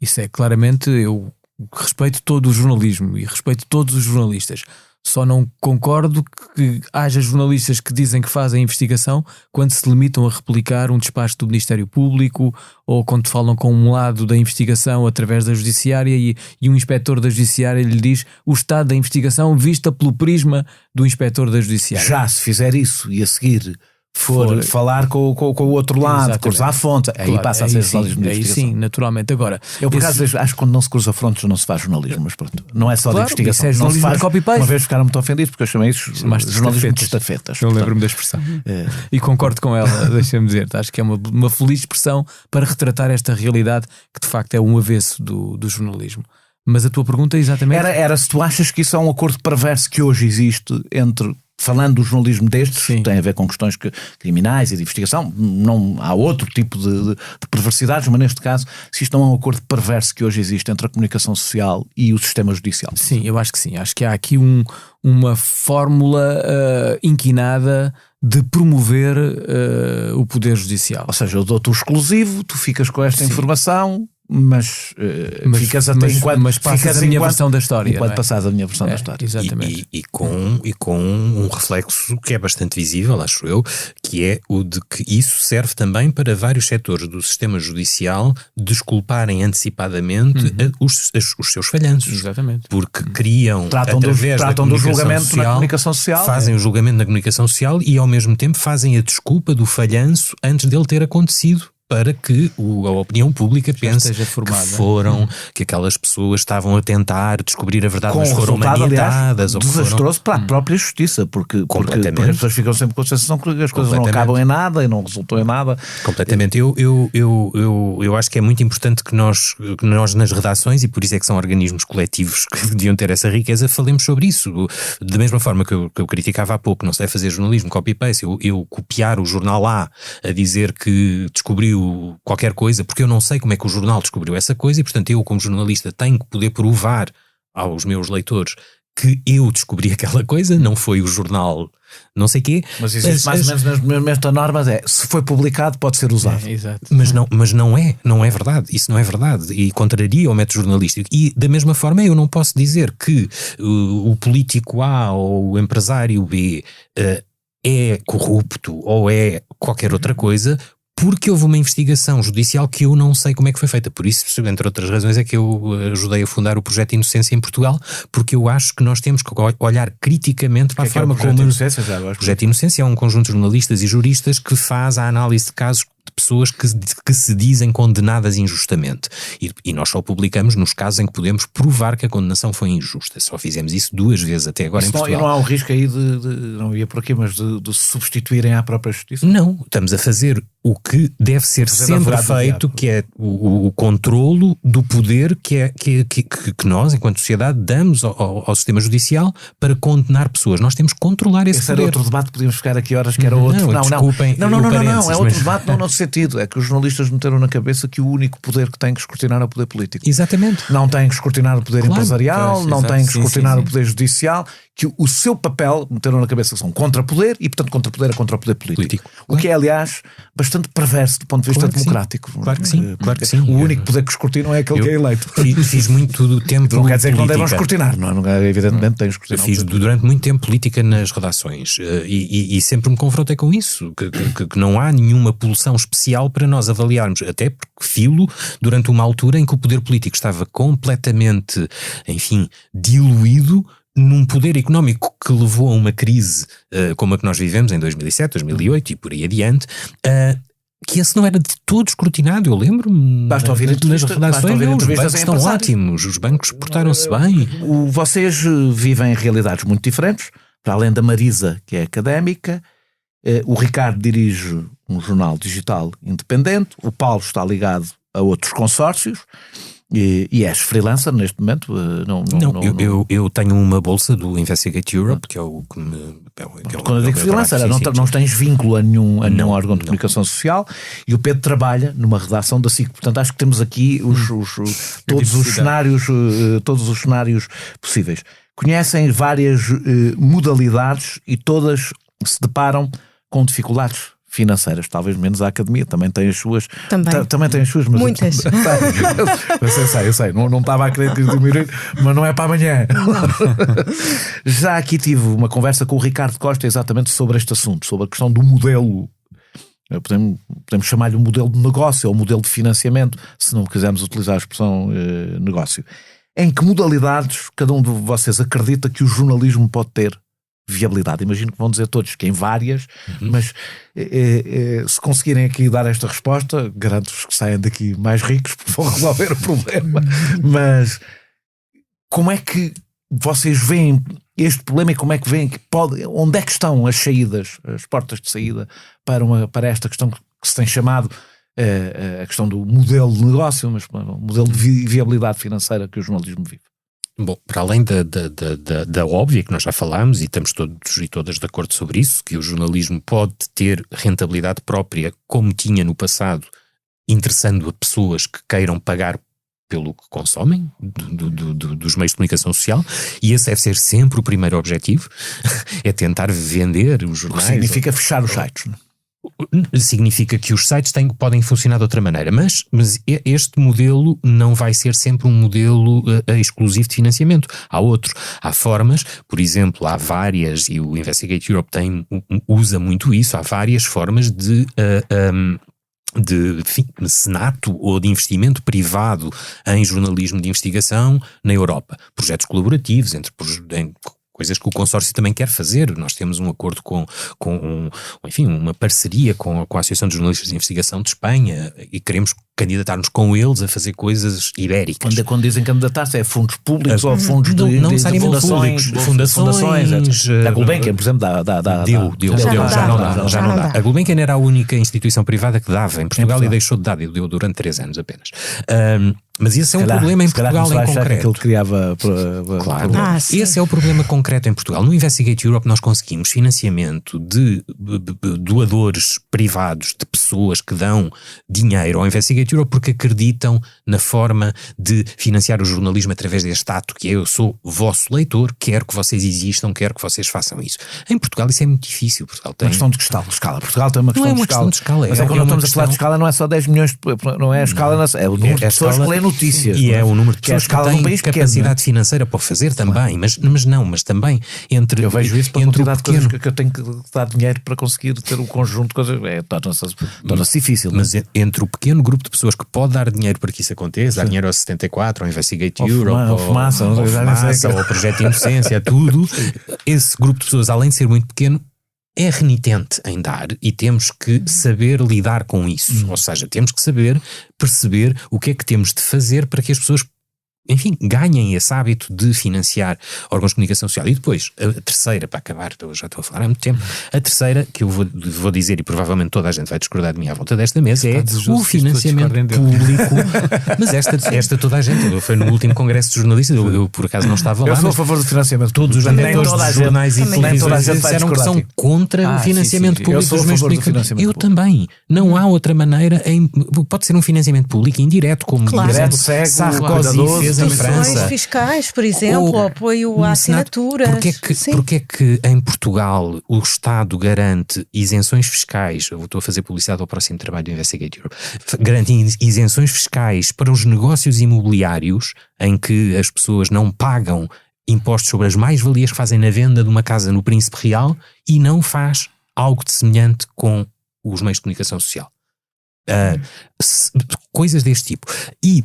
Isso é claramente, eu respeito todo o jornalismo e respeito todos os jornalistas. Só não concordo que haja jornalistas que dizem que fazem investigação quando se limitam a replicar um despacho do Ministério Público, ou quando falam com um lado da investigação através da Judiciária e um inspetor da Judiciária lhe diz o estado da investigação vista pelo prisma do inspetor da Judiciária. Já se fizer isso e a seguir for falar com o outro lado, cruzar a fonte, aí Claro, passa a ser jornalismo de aí investigação. sim, naturalmente. Agora, Eu por acaso acho que quando não se cruza frontes não se faz jornalismo, mas pronto, não é só Claro, de investigação. isso é não se jornalismo faz, de copy-paste. uma vez ficaram muito ofendidos porque eu chamei isso jornalismo de estafetas. Eu lembro-me da expressão. E concordo com ela, deixa-me dizer. Acho que é uma feliz expressão para retratar esta realidade que de facto é um avesso do jornalismo. Mas a tua pergunta é exatamente... Era se tu achas que isso é um acordo perverso que hoje existe entre... Falando do jornalismo destes, Sim. tem a ver com questões criminais e de investigação, não há outro tipo de perversidades, mas neste caso, se isto não é um acordo perverso que hoje existe entre a comunicação social e o sistema judicial. Sim, eu acho que sim. Acho que há aqui uma fórmula inquinada de promover o poder judicial. Ou seja, eu dou-te o exclusivo, tu ficas com esta informação, mas ficas até mas passas a minha versão da história. Enquanto não é? passas a minha versão da história. Exatamente. E com um reflexo que é bastante visível, acho eu, que é o de que isso serve também para vários setores do sistema judicial desculparem antecipadamente os seus falhanços. Exatamente. Porque criam, Tratam através do julgamento na comunicação social. Fazem o julgamento na comunicação social e ao mesmo tempo fazem a desculpa do falhanço antes dele ter acontecido, para que a opinião pública pense que aquelas pessoas estavam a tentar descobrir a verdade, mas foram maniatadas. Aliás, desastroso para a própria justiça, porque as pessoas ficam sempre com a sensação que as coisas não acabam em nada e não resultou em nada. Completamente. Eu acho que é muito importante que nós nas redações, e por isso é que são organismos coletivos que deviam ter essa riqueza, falemos sobre isso. Da mesma forma que eu criticava há pouco, não se deve fazer jornalismo copy-paste, eu copiar o jornal A a dizer que descobriu qualquer coisa, porque eu não sei como é que o jornal descobriu essa coisa e, portanto, eu como jornalista tenho que poder provar aos meus leitores que eu descobri aquela coisa, não foi o jornal não sei quê. Mas existe mais ou menos nesta norma, se foi publicado pode ser usado. Exato. Mas não é verdade, isso não é verdade e contraria o método jornalístico. E da mesma forma eu não posso dizer que o político A ou o empresário B é corrupto ou é qualquer outra coisa, porque houve uma investigação judicial que eu não sei como é que foi feita. Por isso, entre outras razões, é que eu ajudei a fundar o Projeto Inocência em Portugal, porque eu acho que nós temos que olhar criticamente para a forma como... O Projeto Inocência é um conjunto de jornalistas e juristas que faz a análise de casos de pessoas que se dizem condenadas injustamente. E nós só publicamos nos casos em que podemos provar que a condenação foi injusta. Só fizemos isso 2 vezes até agora em Portugal. E não há o risco aí não ia por aqui, mas de se substituírem à própria justiça? Não, estamos a fazer o que deve ser sempre feito, que é o controlo do poder que nós, enquanto sociedade, damos ao sistema judicial para condenar pessoas. Nós temos que controlar esse poder. Era outro debate, podíamos ficar aqui horas que era outro. Desculpem, não, é outro debate, não sentido. É que os jornalistas meteram na cabeça que o único poder que têm que escrutinar é o poder político. Exatamente. Não têm que escrutinar o poder empresarial, não têm que escrutinar o poder judicial, que o seu papel meteram na cabeça que são contra-poder e, portanto, contra-poder é contra o poder político. O que é, aliás, bastante perverso do ponto de vista democrático. Claro que sim. O único poder que escrutinam é aquele que é eleito. Fiz muito do tempo não quer dizer que não devam política. escrutinar, não é? Evidentemente têm que escrutinar. Fiz durante muito tempo política nas redações e sempre me confrontei com isso, que não há nenhuma pulsão especial para nós avaliarmos, até porque filo durante uma altura em que o poder político estava completamente, enfim, diluído num poder económico que levou a uma crise como a que nós vivemos em 2007, 2008 e por aí adiante, que esse não era de todo escrutinado. Eu lembro-me nas redações, os bancos estão ótimos, os bancos portaram-se bem. Vocês vivem em realidades muito diferentes, para além da Marisa, que é académica, o Ricardo dirige um jornal digital independente, o Paulo está ligado a outros consórcios, E és freelancer neste momento? Não. Eu tenho uma bolsa do Investigate Europe, que é o que me... Quando eu digo freelancer, não tens vínculo a nenhum órgão de comunicação social, e o Pedro trabalha numa redação da SIC. Portanto, acho que temos aqui todos os cenários possíveis. Conhecem várias modalidades e todas se deparam com dificuldades financeiras, talvez menos a academia, também tem as suas. Também tem as suas, mas muitas. Eu sei. Não estava a querer diminuir, mas não é para amanhã. Já aqui tive uma conversa com o Ricardo Costa exatamente sobre este assunto, sobre a questão do modelo. Podemos chamar-lhe um modelo de negócio ou modelo de financiamento, se não quisermos utilizar a expressão negócio. Em que modalidades cada um de vocês acredita que o jornalismo pode ter viabilidade? Imagino que vão dizer todos que em várias, mas se conseguirem aqui dar esta resposta, garanto-vos que saem daqui mais ricos porque vão resolver o problema. Mas como é que vocês veem este problema e como é que veem que onde é que estão as saídas, as portas de saída para esta questão que se tem chamado a questão do modelo de negócio, mas o modelo de viabilidade financeira que o jornalismo vive? Bom, para além da óbvia que nós já falámos e estamos todos e todas de acordo sobre isso, que o jornalismo pode ter rentabilidade própria como tinha no passado, interessando a pessoas que queiram pagar pelo que consomem dos meios de comunicação social, e esse deve ser sempre o primeiro objetivo, é tentar vender os jornais. Significa fechar os sites, não é? Significa que os sites podem funcionar de outra maneira, mas este modelo não vai ser sempre um modelo exclusivo de financiamento. Há formas, por exemplo, há várias, e o Investigate Europe usa muito isso, há várias formas de mecenato ou de investimento privado em jornalismo de investigação na Europa. Projetos colaborativos entre coisas que o consórcio também quer fazer. Nós temos um acordo uma parceria com a Associação de Jornalistas de Investigação de Espanha e queremos candidatar-nos com eles a fazer coisas ibéricas. Quando dizem candidatar-se é fundos públicos ou fundos de fundações, a Gulbenkian, por exemplo, já não dá. A Gulbenkian era a única instituição privada que dava em Portugal e deixou de dar, deu durante 3 anos apenas. Mas esse é um problema em Portugal em concreto. Que ele criava claro. Esse é o problema concreto em Portugal. No Investigate Europe nós conseguimos financiamento de doadores privados, de pessoas que dão dinheiro ao Investigate Europe porque acreditam na forma de financiar o jornalismo através deste ato, que é: eu sou vosso leitor, quero que vocês existam, quero que vocês façam isso. Em Portugal isso é muito difícil. Portugal tem uma questão de escala. Portugal tem uma questão de escala. Mas quando estamos a falar de escala não é só 10 milhões, não é a escala, é o número de pessoas que lêem notícias. E é o número de pessoas que têm capacidade financeira para o fazer também, mas também entre... Eu vejo isso para a quantidade de coisas que eu tenho que dar dinheiro para conseguir ter um conjunto de coisas, torna-se difícil. Mas entre o pequeno grupo de pessoas que pode dar dinheiro para que isso aconteça, dar dinheiro ao 74, ao Investigate Europe, ou ao Projeto Inocência, tudo, esse grupo de pessoas, além de ser muito pequeno, é renitente em dar, e temos que saber lidar com isso. Ou seja, temos que saber perceber o que é que temos de fazer para que as pessoas, enfim, ganhem esse hábito de financiar órgãos de comunicação social. E depois, a terceira, para acabar, eu já estou a falar há muito tempo, a terceira, que eu vou dizer, e provavelmente toda a gente vai discordar de mim à volta desta mesa, é o financiamento público. Mas esta toda a gente, foi no último congresso de jornalistas, eu por acaso não estava lá. Eu sou a favor do financiamento. Todos os diretores de jornais e televisões disseram que são contra o financiamento público dos meios de comunicação. Eu também. Não há outra maneira. Pode ser um financiamento público indireto, como Sarkozy fez em França. Fiscais, por exemplo, ou apoio à assinatura. Porque é que em Portugal o Estado garante isenções fiscais? Eu estou a fazer publicidade ao próximo trabalho do Investigate Europe. Garante isenções fiscais para os negócios imobiliários em que as pessoas não pagam impostos sobre as mais-valias que fazem na venda de uma casa no Príncipe Real, e não faz algo de semelhante com os meios de comunicação social. Coisas deste tipo. E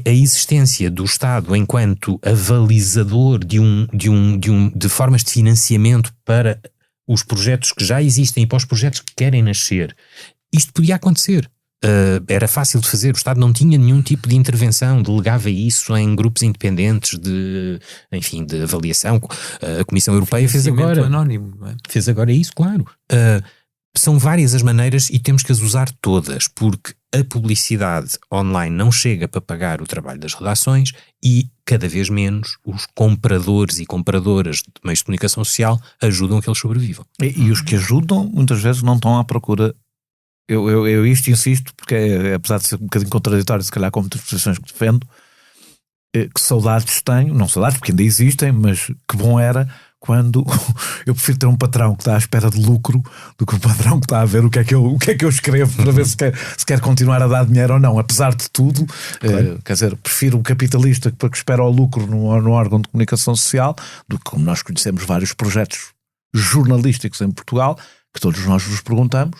a existência do Estado enquanto avalizador de formas de financiamento para os projetos que já existem e para os projetos que querem nascer, isto podia acontecer. Era fácil de fazer, o Estado não tinha nenhum tipo de intervenção, delegava isso em grupos independentes de avaliação. A Comissão Europeia fez agora anónimo, não é? Fez agora isso, claro. São várias as maneiras e temos que as usar todas, porque a publicidade online não chega para pagar o trabalho das redações e cada vez menos os compradores e compradoras de meios de comunicação social ajudam a que eles sobrevivam. E os que ajudam muitas vezes não estão à procura. Eu isto insisto porque apesar de ser um bocadinho contraditório se calhar com muitas posições que defendo, que saudades tenho, não saudades porque ainda existem, mas que bom era quando eu prefiro ter um patrão que está à espera de lucro do que um patrão que está a ver o que é que eu escrevo para ver se quer continuar a dar dinheiro ou não, apesar de tudo. Claro. Quer dizer, prefiro o capitalista que espera o lucro no órgão de comunicação social do que, como nós conhecemos vários projetos jornalísticos em Portugal, que todos nós nos perguntamos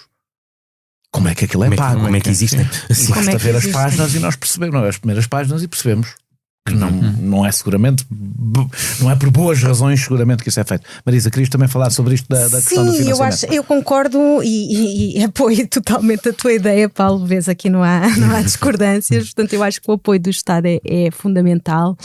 como é que aquilo é pago, como é que existem. E basta ver as páginas e nós percebemos, as primeiras páginas e percebemos que não é seguramente, não é por boas razões seguramente que isso é feito. Marisa, querias também falar sobre isto da questão do financiamento? Eu concordo e apoio totalmente a tua ideia, Paulo, vês aqui não há discordâncias, portanto eu acho que o apoio do Estado é fundamental,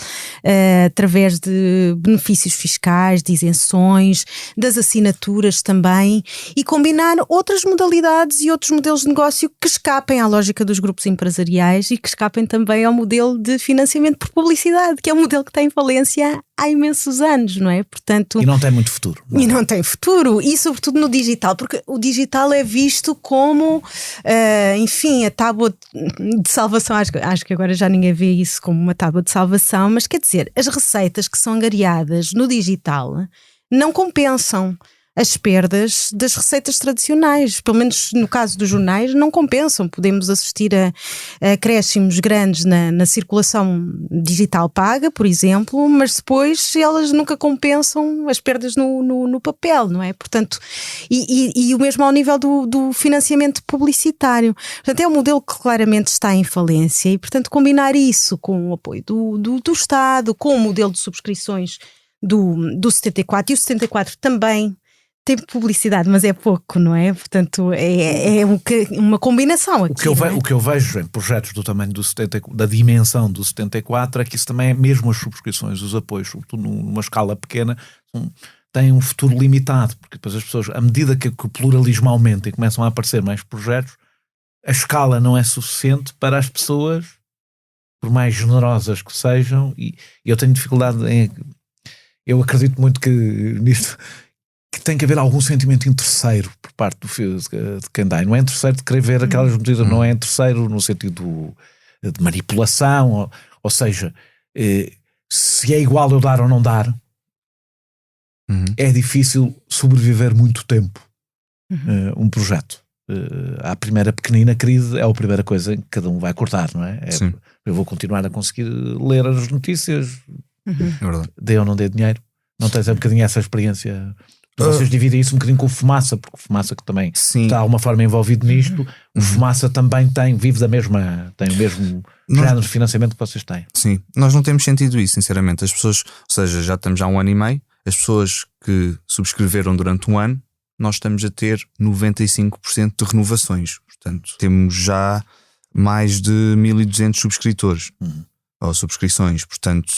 através de benefícios fiscais, de isenções, das assinaturas também, e combinar outras modalidades e outros modelos de negócio que escapem à lógica dos grupos empresariais e que escapem também ao modelo de financiamento por publicidade, que é um modelo que tem falência há imensos anos, não é? Portanto, e não tem muito futuro. E não tem futuro, e sobretudo no digital, porque o digital é visto como, enfim, a tábua de salvação. Acho que agora já ninguém vê isso como uma tábua de salvação, mas quer dizer, as receitas que são angariadas no digital não compensam as perdas das receitas tradicionais, pelo menos no caso dos jornais, não compensam. Podemos assistir a acréscimos grandes na circulação digital paga, por exemplo, mas depois elas nunca compensam as perdas no papel, não é? Portanto, e o mesmo ao nível do financiamento publicitário. Portanto, é um modelo que claramente está em falência e, portanto, combinar isso com o apoio do Estado, com o modelo de subscrições do 74, e o 74 também tem publicidade, mas é pouco, não é? Portanto, é uma combinação aqui. O que eu vejo em projetos do tamanho da dimensão do 74 é que isso também é mesmo as subscrições, os apoios, sobretudo numa escala pequena, têm um futuro limitado, porque depois as pessoas, à medida que o pluralismo aumenta e começam a aparecer mais projetos, a escala não é suficiente para as pessoas, por mais generosas que sejam, e eu tenho dificuldade em... Eu acredito muito que nisto... que tem que haver algum sentimento interesseiro por parte de quem dá. Não é interesseiro de querer ver aquelas medidas, não é interesseiro no sentido de manipulação, ou seja, se é igual eu dar ou não dar, é difícil sobreviver muito tempo um projeto. À primeira pequenina crise é a primeira coisa que cada um vai cortar, não é? Eu vou continuar a conseguir ler as notícias, dê ou não dê dinheiro. Não tens um bocadinho essa experiência? Vocês dividem isso um bocadinho com o Fumaça, porque o Fumaça que também está de alguma forma envolvido nisto, o Fumaça também vive tem o mesmo género de financiamento que vocês têm. Sim, nós não temos sentido isso, sinceramente. As pessoas, ou seja, já estamos há 1 ano e meio, as pessoas que subscreveram durante 1 ano, nós estamos a ter 95% de renovações. Portanto, temos já mais de 1.200 subscritores ou subscrições. Portanto,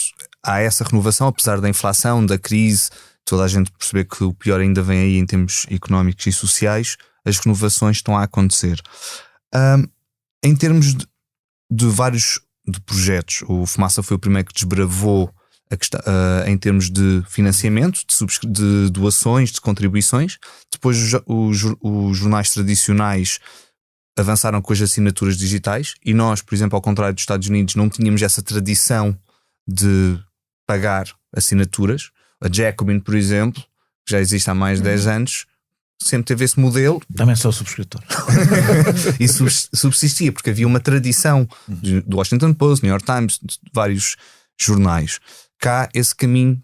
há essa renovação, apesar da inflação, da crise, toda a gente perceber que o pior ainda vem aí em termos económicos e sociais, as renovações estão a acontecer. Em termos de vários projetos, o Fumaça foi o primeiro que desbravou a questão, em termos de financiamento, de doações, de contribuições. Depois os jornais tradicionais avançaram com as assinaturas digitais e nós, por exemplo, ao contrário dos Estados Unidos, não tínhamos essa tradição de pagar assinaturas. A Jacobin, por exemplo, que já existe há mais de 10 anos, sempre teve esse modelo. Também sou subscritor. E subsistia, porque havia uma tradição do Washington Post, New York Times, de vários jornais. Cá esse caminho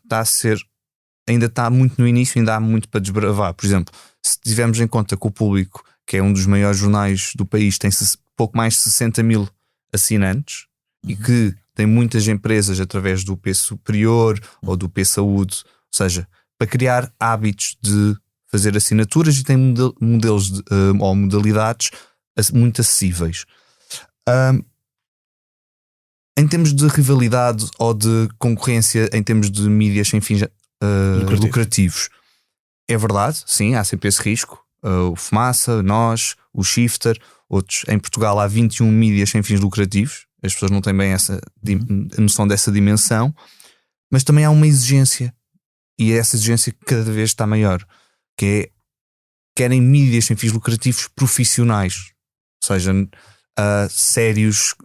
ainda está muito no início, ainda há muito para desbravar. Por exemplo, se tivermos em conta que o Público, que é um dos maiores jornais do país, tem pouco mais de 60 mil assinantes e que tem muitas empresas através do P Superior ou do P Saúde, ou seja, para criar hábitos de fazer assinaturas, e tem modelos ou modalidades muito acessíveis. Em termos de rivalidade ou de concorrência em termos de mídias sem fins lucrativos, é verdade, sim, há sempre esse risco. O Fumaça, nós, o Shifter, outros. Em Portugal há 21 mídias sem fins lucrativos, as pessoas não têm bem essa noção dessa dimensão, mas também há uma exigência, e essa exigência cada vez está maior, que é, querem mídias sem fins lucrativos profissionais, ou seja, sérios,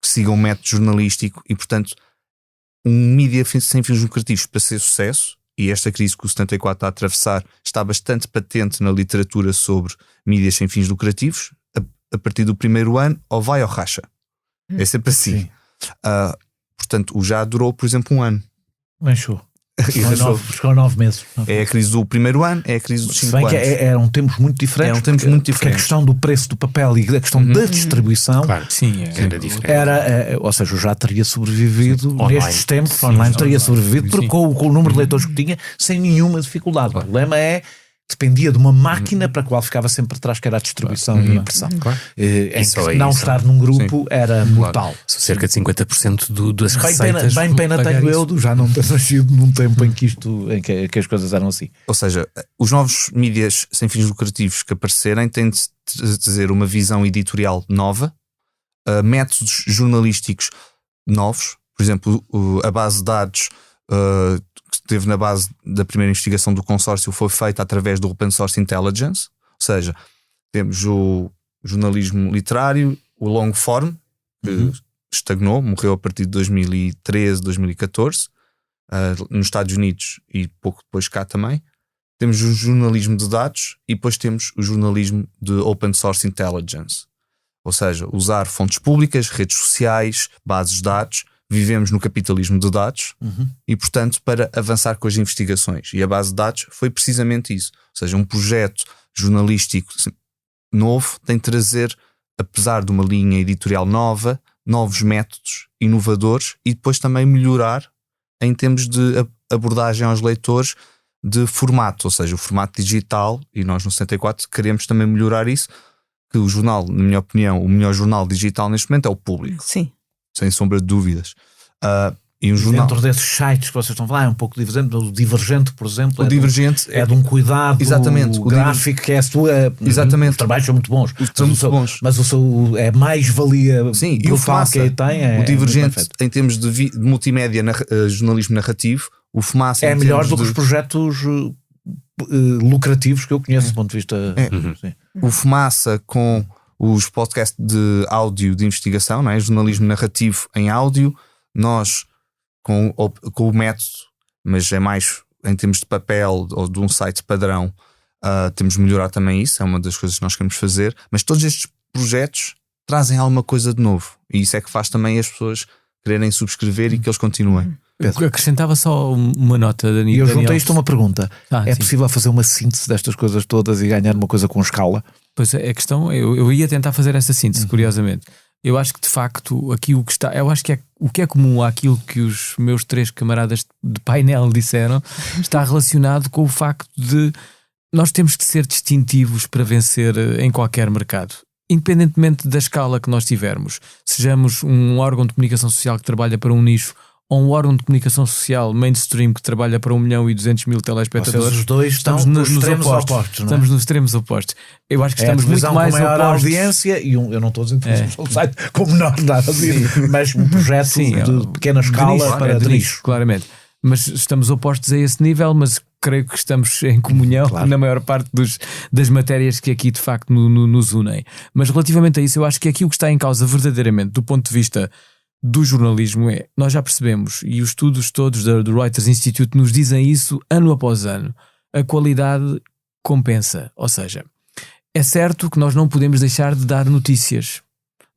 que sigam um método jornalístico, e portanto um mídia sem fins lucrativos para ser sucesso, e esta crise que o 74 está a atravessar está bastante patente na literatura sobre mídias sem fins lucrativos, a partir do primeiro ano ou vai ou racha. É sempre assim. Portanto, o Já durou, por exemplo, um ano. Manchou. Chegou a 9 meses. É a crise do primeiro ano, é a crise dos 5 anos. Eram tempos muito diferentes. Porque a questão do preço do papel e a questão da distribuição, claro, sim, era diferente. Ou seja, já teria sobrevivido nestes tempos, sim, online teria sobrevivido com o número de leitores que tinha, sem nenhuma dificuldade. Claro. O problema dependia de uma máquina para a qual ficava sempre atrás, que era a distribuição e a impressão. Claro. Não estar num grupo era mortal. Cerca de 50% das receitas. Bem pena tenho eu já não ter nascido num tempo em que as coisas eram assim. Ou seja, os novos mídias sem fins lucrativos que aparecerem têm de trazer uma visão editorial nova, métodos jornalísticos novos. Por exemplo, a base de dados que esteve na base da primeira investigação do consórcio foi feita através do Open Source Intelligence, ou seja, temos o jornalismo literário, o long form, que estagnou, morreu a partir de 2013, 2014, nos Estados Unidos e pouco depois cá também. Temos o jornalismo de dados e depois temos o jornalismo de Open Source Intelligence, ou seja, usar fontes públicas, redes sociais, bases de dados. Vivemos no capitalismo de dados e, portanto, para avançar com as investigações. E a base de dados foi precisamente isso. Ou seja, um projeto jornalístico novo tem de trazer, apesar de uma linha editorial nova, novos métodos inovadores e depois também melhorar em termos de abordagem aos leitores de formato, ou seja, o formato digital, e nós no 64 queremos também melhorar isso, que o jornal, na minha opinião, o melhor jornal digital neste momento é o Público. Sim. Sem sombra de dúvidas. E um jornal... Dentro desses sites que vocês estão a falar, é um pouco divergente. O Divergente, por exemplo, é de um cuidado gráfico que é a sua. Exatamente. Os trabalhos são muito bons. Mas o seu é mais valia. Sim, e o Fumaça, que tem o Divergente, em termos de multimédia, jornalismo narrativo, o Fumaça é melhor do que os projetos lucrativos que eu conheço do ponto de vista. O Fumaça com os podcasts de áudio de investigação, não é? Jornalismo narrativo em áudio, nós com o método, mas é mais em termos de papel ou de um site padrão, temos de melhorar também isso, é uma das coisas que nós queremos fazer, mas todos estes projetos trazem alguma coisa de novo e isso é que faz também as pessoas quererem subscrever e que eles continuem. Eu acrescentava só uma nota, Daniel. E eu juntei isto a uma pergunta. Sim. Possível fazer uma síntese destas coisas todas e ganhar uma coisa com escala? Pois é, a questão, eu ia tentar fazer essa síntese, curiosamente. Eu acho que de facto aqui o que está, eu acho que o que é comum àquilo que os meus 3 camaradas de painel disseram está relacionado com o facto de nós temos de ser distintivos para vencer em qualquer mercado. Independentemente da escala que nós tivermos, sejamos um órgão de comunicação social que trabalha para um nicho ou um órgão de comunicação social mainstream que trabalha para 1.200.000 telespectadores. Vocês os dois estamos nos extremos opostos. Estamos nos extremos opostos. Eu acho que estamos muito mais com maior opostos. Audiência e eu não estou a dizer que um site com menor nada, mas um projeto de pequena escala para de nicho. Claramente. Mas estamos opostos a esse nível, mas creio que estamos em comunhão na maior parte das matérias que aqui de facto nos unem. Mas relativamente a isso, eu acho que aqui o que está em causa verdadeiramente do ponto de vista do jornalismo nós já percebemos, e os estudos todos do Reuters Institute nos dizem isso ano após ano, a qualidade compensa, ou seja, é certo que nós não podemos deixar de dar notícias,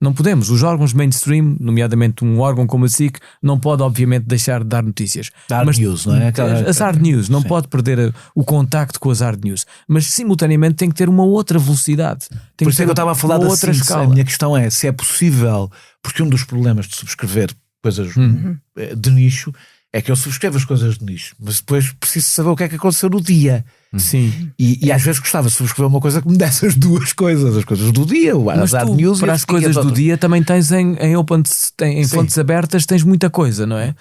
não podemos, os órgãos mainstream, nomeadamente um órgão como a SIC, não pode obviamente deixar de dar notícias. Hard news, não é? As hard news, não pode perder o contacto com as hard news, mas simultaneamente tem que ter uma outra velocidade. Por isso é que eu estava a falar da outra escala. A minha questão é se é possível, porque um dos problemas de subscrever coisas de nicho é que eu subscrevo as coisas de nicho, mas depois preciso saber o que é que aconteceu no dia. Sim. E às vezes gostava de subscrever uma coisa que me desse as duas coisas, as coisas do dia, as hard news para as coisas do dia também tens em fontes abertas, tens muita coisa, não é?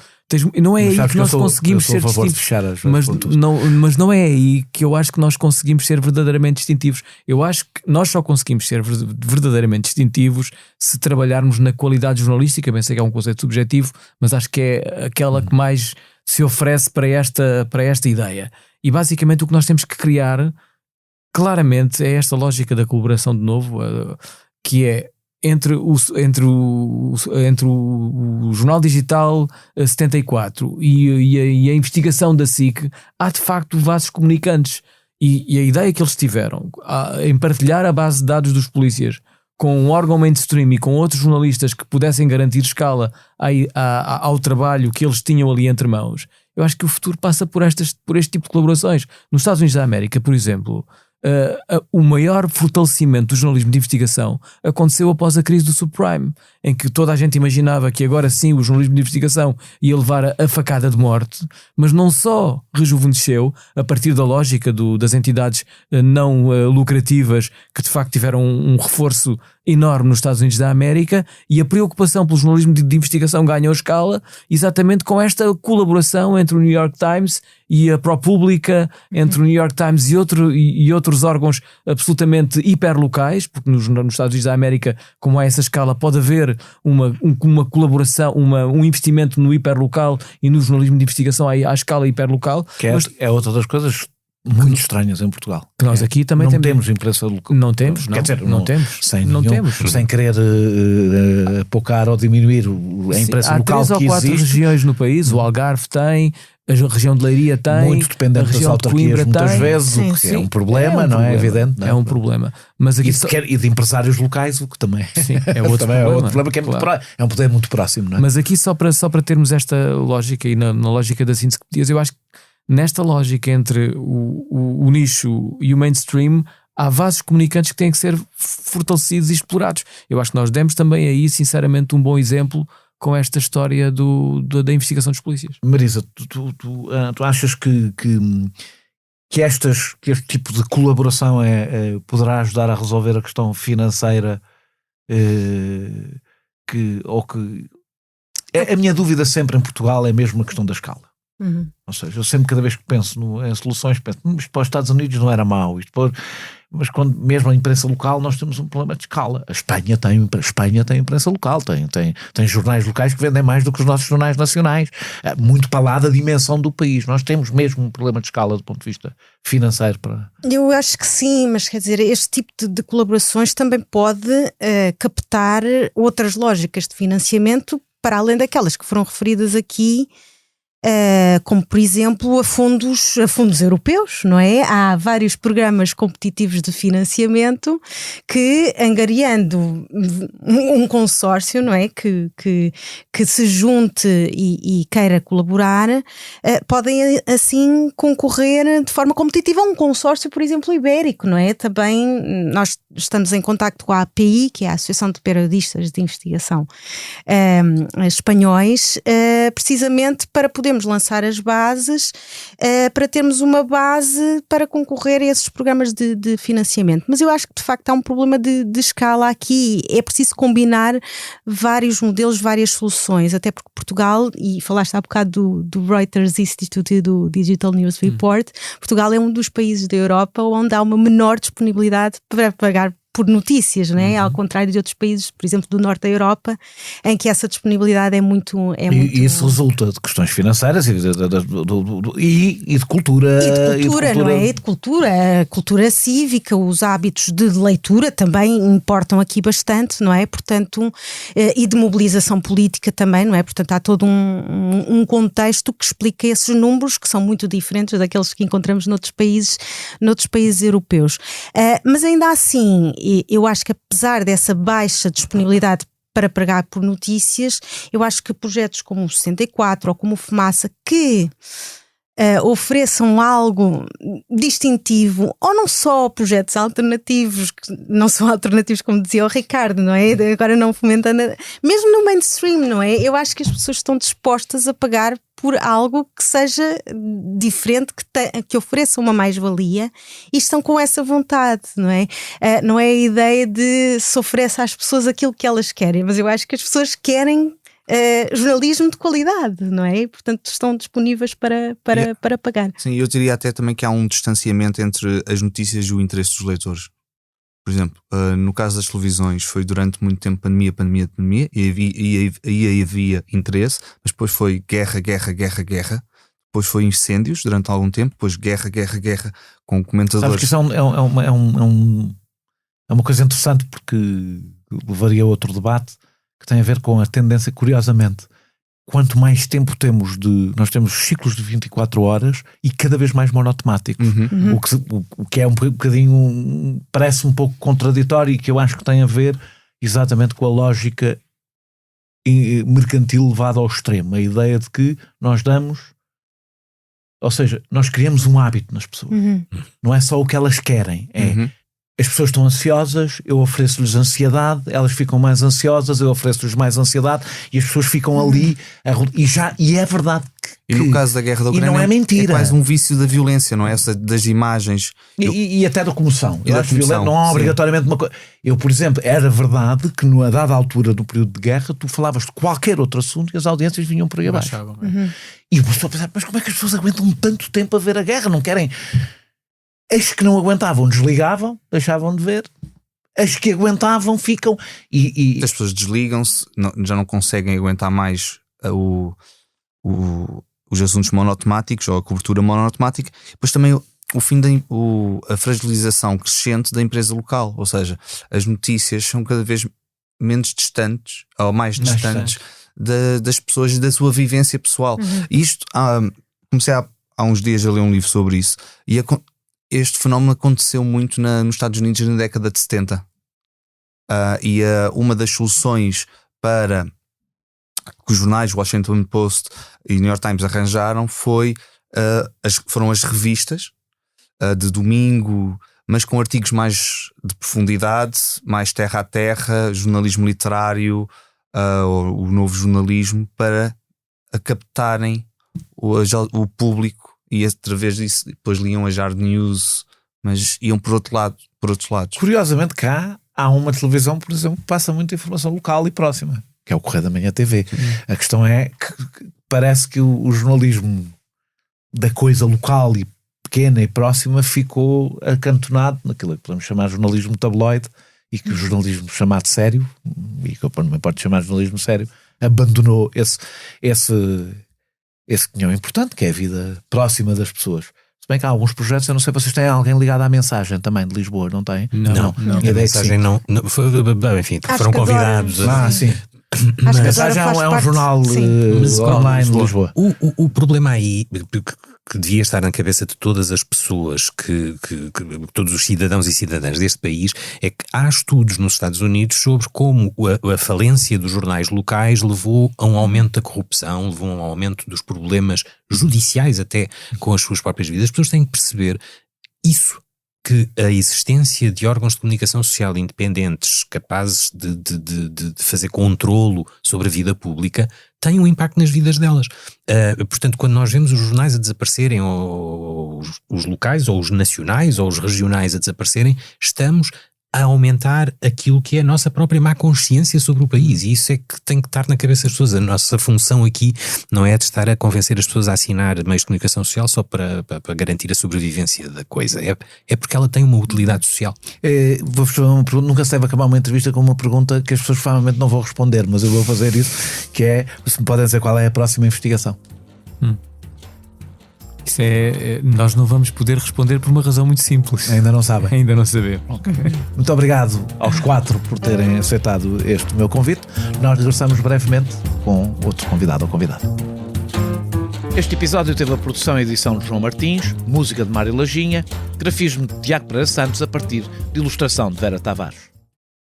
Não é Mas aí sabes que nós eu conseguimos sou a ser favor de distintivos. fechar as Mas ponturas. mas não é aí que eu acho que nós conseguimos ser verdadeiramente distintivos. Eu acho que nós só conseguimos ser verdadeiramente distintivos se trabalharmos na qualidade jornalística. Bem, sei que é um conceito subjetivo, mas acho que é aquela que mais se oferece para esta ideia. E basicamente o que nós temos que criar claramente é esta lógica da colaboração de novo, que é entre o Jornal Digital 74 e a investigação da SIC. Há de facto vasos comunicantes, e a ideia que eles tiveram em partilhar a base de dados dos polícias com um órgão mainstream e com outros jornalistas que pudessem garantir escala ao trabalho que eles tinham ali entre mãos. Eu acho que o futuro passa por este tipo de colaborações. Nos Estados Unidos da América, por exemplo, o maior fortalecimento do jornalismo de investigação aconteceu após a crise do subprime, em que toda a gente imaginava que agora sim o jornalismo de investigação ia levar a facada de morte, mas não só rejuvenesceu a partir da lógica das entidades não lucrativas, que de facto tiveram um reforço enorme nos Estados Unidos da América, e a preocupação pelo jornalismo de investigação ganhou escala exatamente com esta colaboração entre o New York Times e a ProPublica, entre o New York Times e outros órgãos absolutamente hiperlocais, porque nos Estados Unidos da América, como há essa escala, pode haver uma colaboração, um investimento no hiperlocal, e no jornalismo de investigação à escala hiperlocal. Que é outra das coisas muito estranhas em Portugal. Que nós aqui também não temos imprensa local. Não temos, Quer dizer, não temos. Sem querer apocar ou diminuir a imprensa local que existe. Há 3 ou 4 regiões no país. O Algarve tem, a região de Leiria tem, muito dependente das autarquias muitas vezes, o que é um problema, não é evidente? É um problema. Mas aqui e de empresários locais, o que também é outro problema, que é, claro, é um poder muito próximo, não é? Mas aqui só para termos esta lógica, e na lógica da síntese que pedias, eu acho que nesta lógica entre o nicho e o mainstream há vasos comunicantes que têm que ser fortalecidos e explorados. Eu acho que nós demos também aí, sinceramente, um bom exemplo com esta história da investigação dos polícias. Marisa, tu achas que este tipo de colaboração poderá ajudar a resolver a questão financeira? A minha dúvida sempre em Portugal é mesmo a questão da escala. Uhum. Ou seja, eu sempre, cada vez que penso em soluções, penso, isto para os Estados Unidos não era mau, mas quando mesmo a imprensa local nós temos um problema de escala. A Espanha tem imprensa local, tem jornais locais que vendem mais do que os nossos jornais nacionais, muito para lá da dimensão do país. Nós temos mesmo um problema de escala do ponto de vista financeiro. Eu acho que sim, mas quer dizer, este tipo de colaborações também pode captar outras lógicas de financiamento para além daquelas que foram referidas aqui, como por exemplo a fundos europeus, não é? Há vários programas competitivos de financiamento que, angariando um consórcio, não é? Que se junte e queira colaborar, podem assim concorrer de forma competitiva a um consórcio, por exemplo, ibérico, não é? Também nós estamos em contacto com a API, que é a Associação de Periodistas de Investigação espanhóis, precisamente para podermos lançar as bases, para termos uma base para concorrer a esses programas de financiamento. Mas eu acho que de facto há um problema de escala aqui. É preciso combinar vários modelos, várias soluções, até porque Portugal, e falaste há bocado do Reuters Institute e do Digital News Report, Portugal é um dos países da Europa onde há uma menor disponibilidade para pagar por notícias, né? Ao contrário de outros países, por exemplo, do norte da Europa, em que essa disponibilidade é muito... E isso resulta de questões financeiras e de cultura. E de cultura, não é? E de cultura cívica, os hábitos de leitura também importam aqui bastante, não é? Portanto, e de mobilização política também, não é? Portanto, há todo um contexto que explica esses números que são muito diferentes daqueles que encontramos noutros países europeus. Mas ainda assim, eu acho que apesar dessa baixa disponibilidade para pagar por notícias, eu acho que projetos como o 64 ou como o Fumaça, que ofereçam algo distintivo, ou não só projetos alternativos, que não são alternativos como dizia o Ricardo, não é? Agora não fomentando, mesmo no mainstream, não é? Eu acho que as pessoas estão dispostas a pagar por algo que seja diferente, que ofereça uma mais-valia, e estão com essa vontade, não é? Não é a ideia de se ofereça às pessoas aquilo que elas querem, mas eu acho que as pessoas querem jornalismo de qualidade, não é? E, portanto, estão disponíveis para pagar. Sim, eu diria até também que há um distanciamento entre as notícias e o interesse dos leitores. Por exemplo, no caso das televisões, foi durante muito tempo pandemia, e havia interesse, mas depois foi guerra, depois foi incêndios durante algum tempo, depois guerra, com comentadores. Sabes que isso é uma coisa interessante, porque levaria a outro debate que tem a ver com a tendência, curiosamente, quanto mais tempo nós temos ciclos de 24 horas e cada vez mais monotemáticos. O que é um bocadinho, parece um pouco contraditório, e que eu acho que tem a ver exatamente com a lógica mercantil levada ao extremo. A ideia de que nós nós criamos um hábito nas pessoas. Não é só o que elas querem, as pessoas estão ansiosas, eu ofereço-lhes ansiedade, elas ficam mais ansiosas, eu ofereço-lhes mais ansiedade, e as pessoas ficam ali e é verdade que, e no caso da guerra da Ucrânia, não é mentira, é quase um vício da violência, não é? Essa das imagens e até da comoção. E da comoção, não há obrigatoriamente uma coisa. Eu, por exemplo, era verdade que a dada altura do período de guerra tu falavas de qualquer outro assunto e as audiências vinham por aí abaixo. E a pessoa pensava, mas como é que as pessoas aguentam tanto tempo a ver a guerra? Não querem. As que não aguentavam desligavam, deixavam de ver. As que aguentavam ficam. As pessoas desligam-se, já não conseguem aguentar mais os assuntos monotemáticos ou a cobertura monotemática. Depois também o fim a fragilização crescente da empresa local, ou seja, as notícias são cada vez menos distantes ou mais distantes das pessoas e da sua vivência pessoal. E isto, comecei há uns dias a ler um livro sobre isso, e este fenómeno aconteceu muito nos Estados Unidos na década de 70. Uma das soluções para que os jornais Washington Post e New York Times arranjaram foram as revistas de domingo, mas com artigos mais de profundidade, mais terra a terra, jornalismo literário, o novo jornalismo, para captarem o público. E através disso depois liam as hard news, mas iam por outros lados. Curiosamente, cá há uma televisão, por exemplo, que passa muita informação local e próxima, que é o Correio da Manhã TV. A questão é que parece que o jornalismo da coisa local e pequena e próxima ficou acantonado naquilo que podemos chamar de jornalismo tabloide, e que o jornalismo chamado sério, e que eu também pode chamar de jornalismo sério, abandonou esse quinhão importante, que é a vida próxima das pessoas. Se bem que há alguns projetos, eu não sei se vocês têm alguém ligado à Mensagem também de Lisboa, não tem? Não. A Mensagem não. Enfim, foram convidados. Sim. A Mensagem é um jornal online de Lisboa. O problema aí, que devia estar na cabeça de todas as pessoas, que todos os cidadãos e cidadãs deste país, é que há estudos nos Estados Unidos sobre como a falência dos jornais locais levou a um aumento da corrupção, levou a um aumento dos problemas judiciais até com as suas próprias vidas. As pessoas têm que perceber isso, que a existência de órgãos de comunicação social independentes, capazes de fazer controlo sobre a vida pública, tem um impacto nas vidas delas. Portanto, quando nós vemos os jornais a desaparecerem, ou os locais, ou os nacionais, ou os regionais a desaparecerem, estamos a aumentar aquilo que é a nossa própria má consciência sobre o país, e isso é que tem que estar na cabeça das pessoas. A nossa função aqui não é de estar a convencer as pessoas a assinar meios de comunicação social só para garantir a sobrevivência da coisa, é porque ela tem uma utilidade social. Vou-vos fazer uma pergunta, nunca se deve acabar uma entrevista com uma pergunta que as pessoas provavelmente não vão responder, mas eu vou fazer isso, que é, se me podem dizer qual é a próxima investigação. Isso nós não vamos poder responder por uma razão muito simples. Ainda não sabem? Ainda não sabemos. Okay. Muito obrigado aos 4 por terem aceitado este meu convite. Nós regressamos brevemente com outro convidado ou convidada. Este episódio teve a produção e edição de João Martins, música de Mário Lajinha, grafismo de Tiago Pereira Santos, a partir de ilustração de Vera Tavares.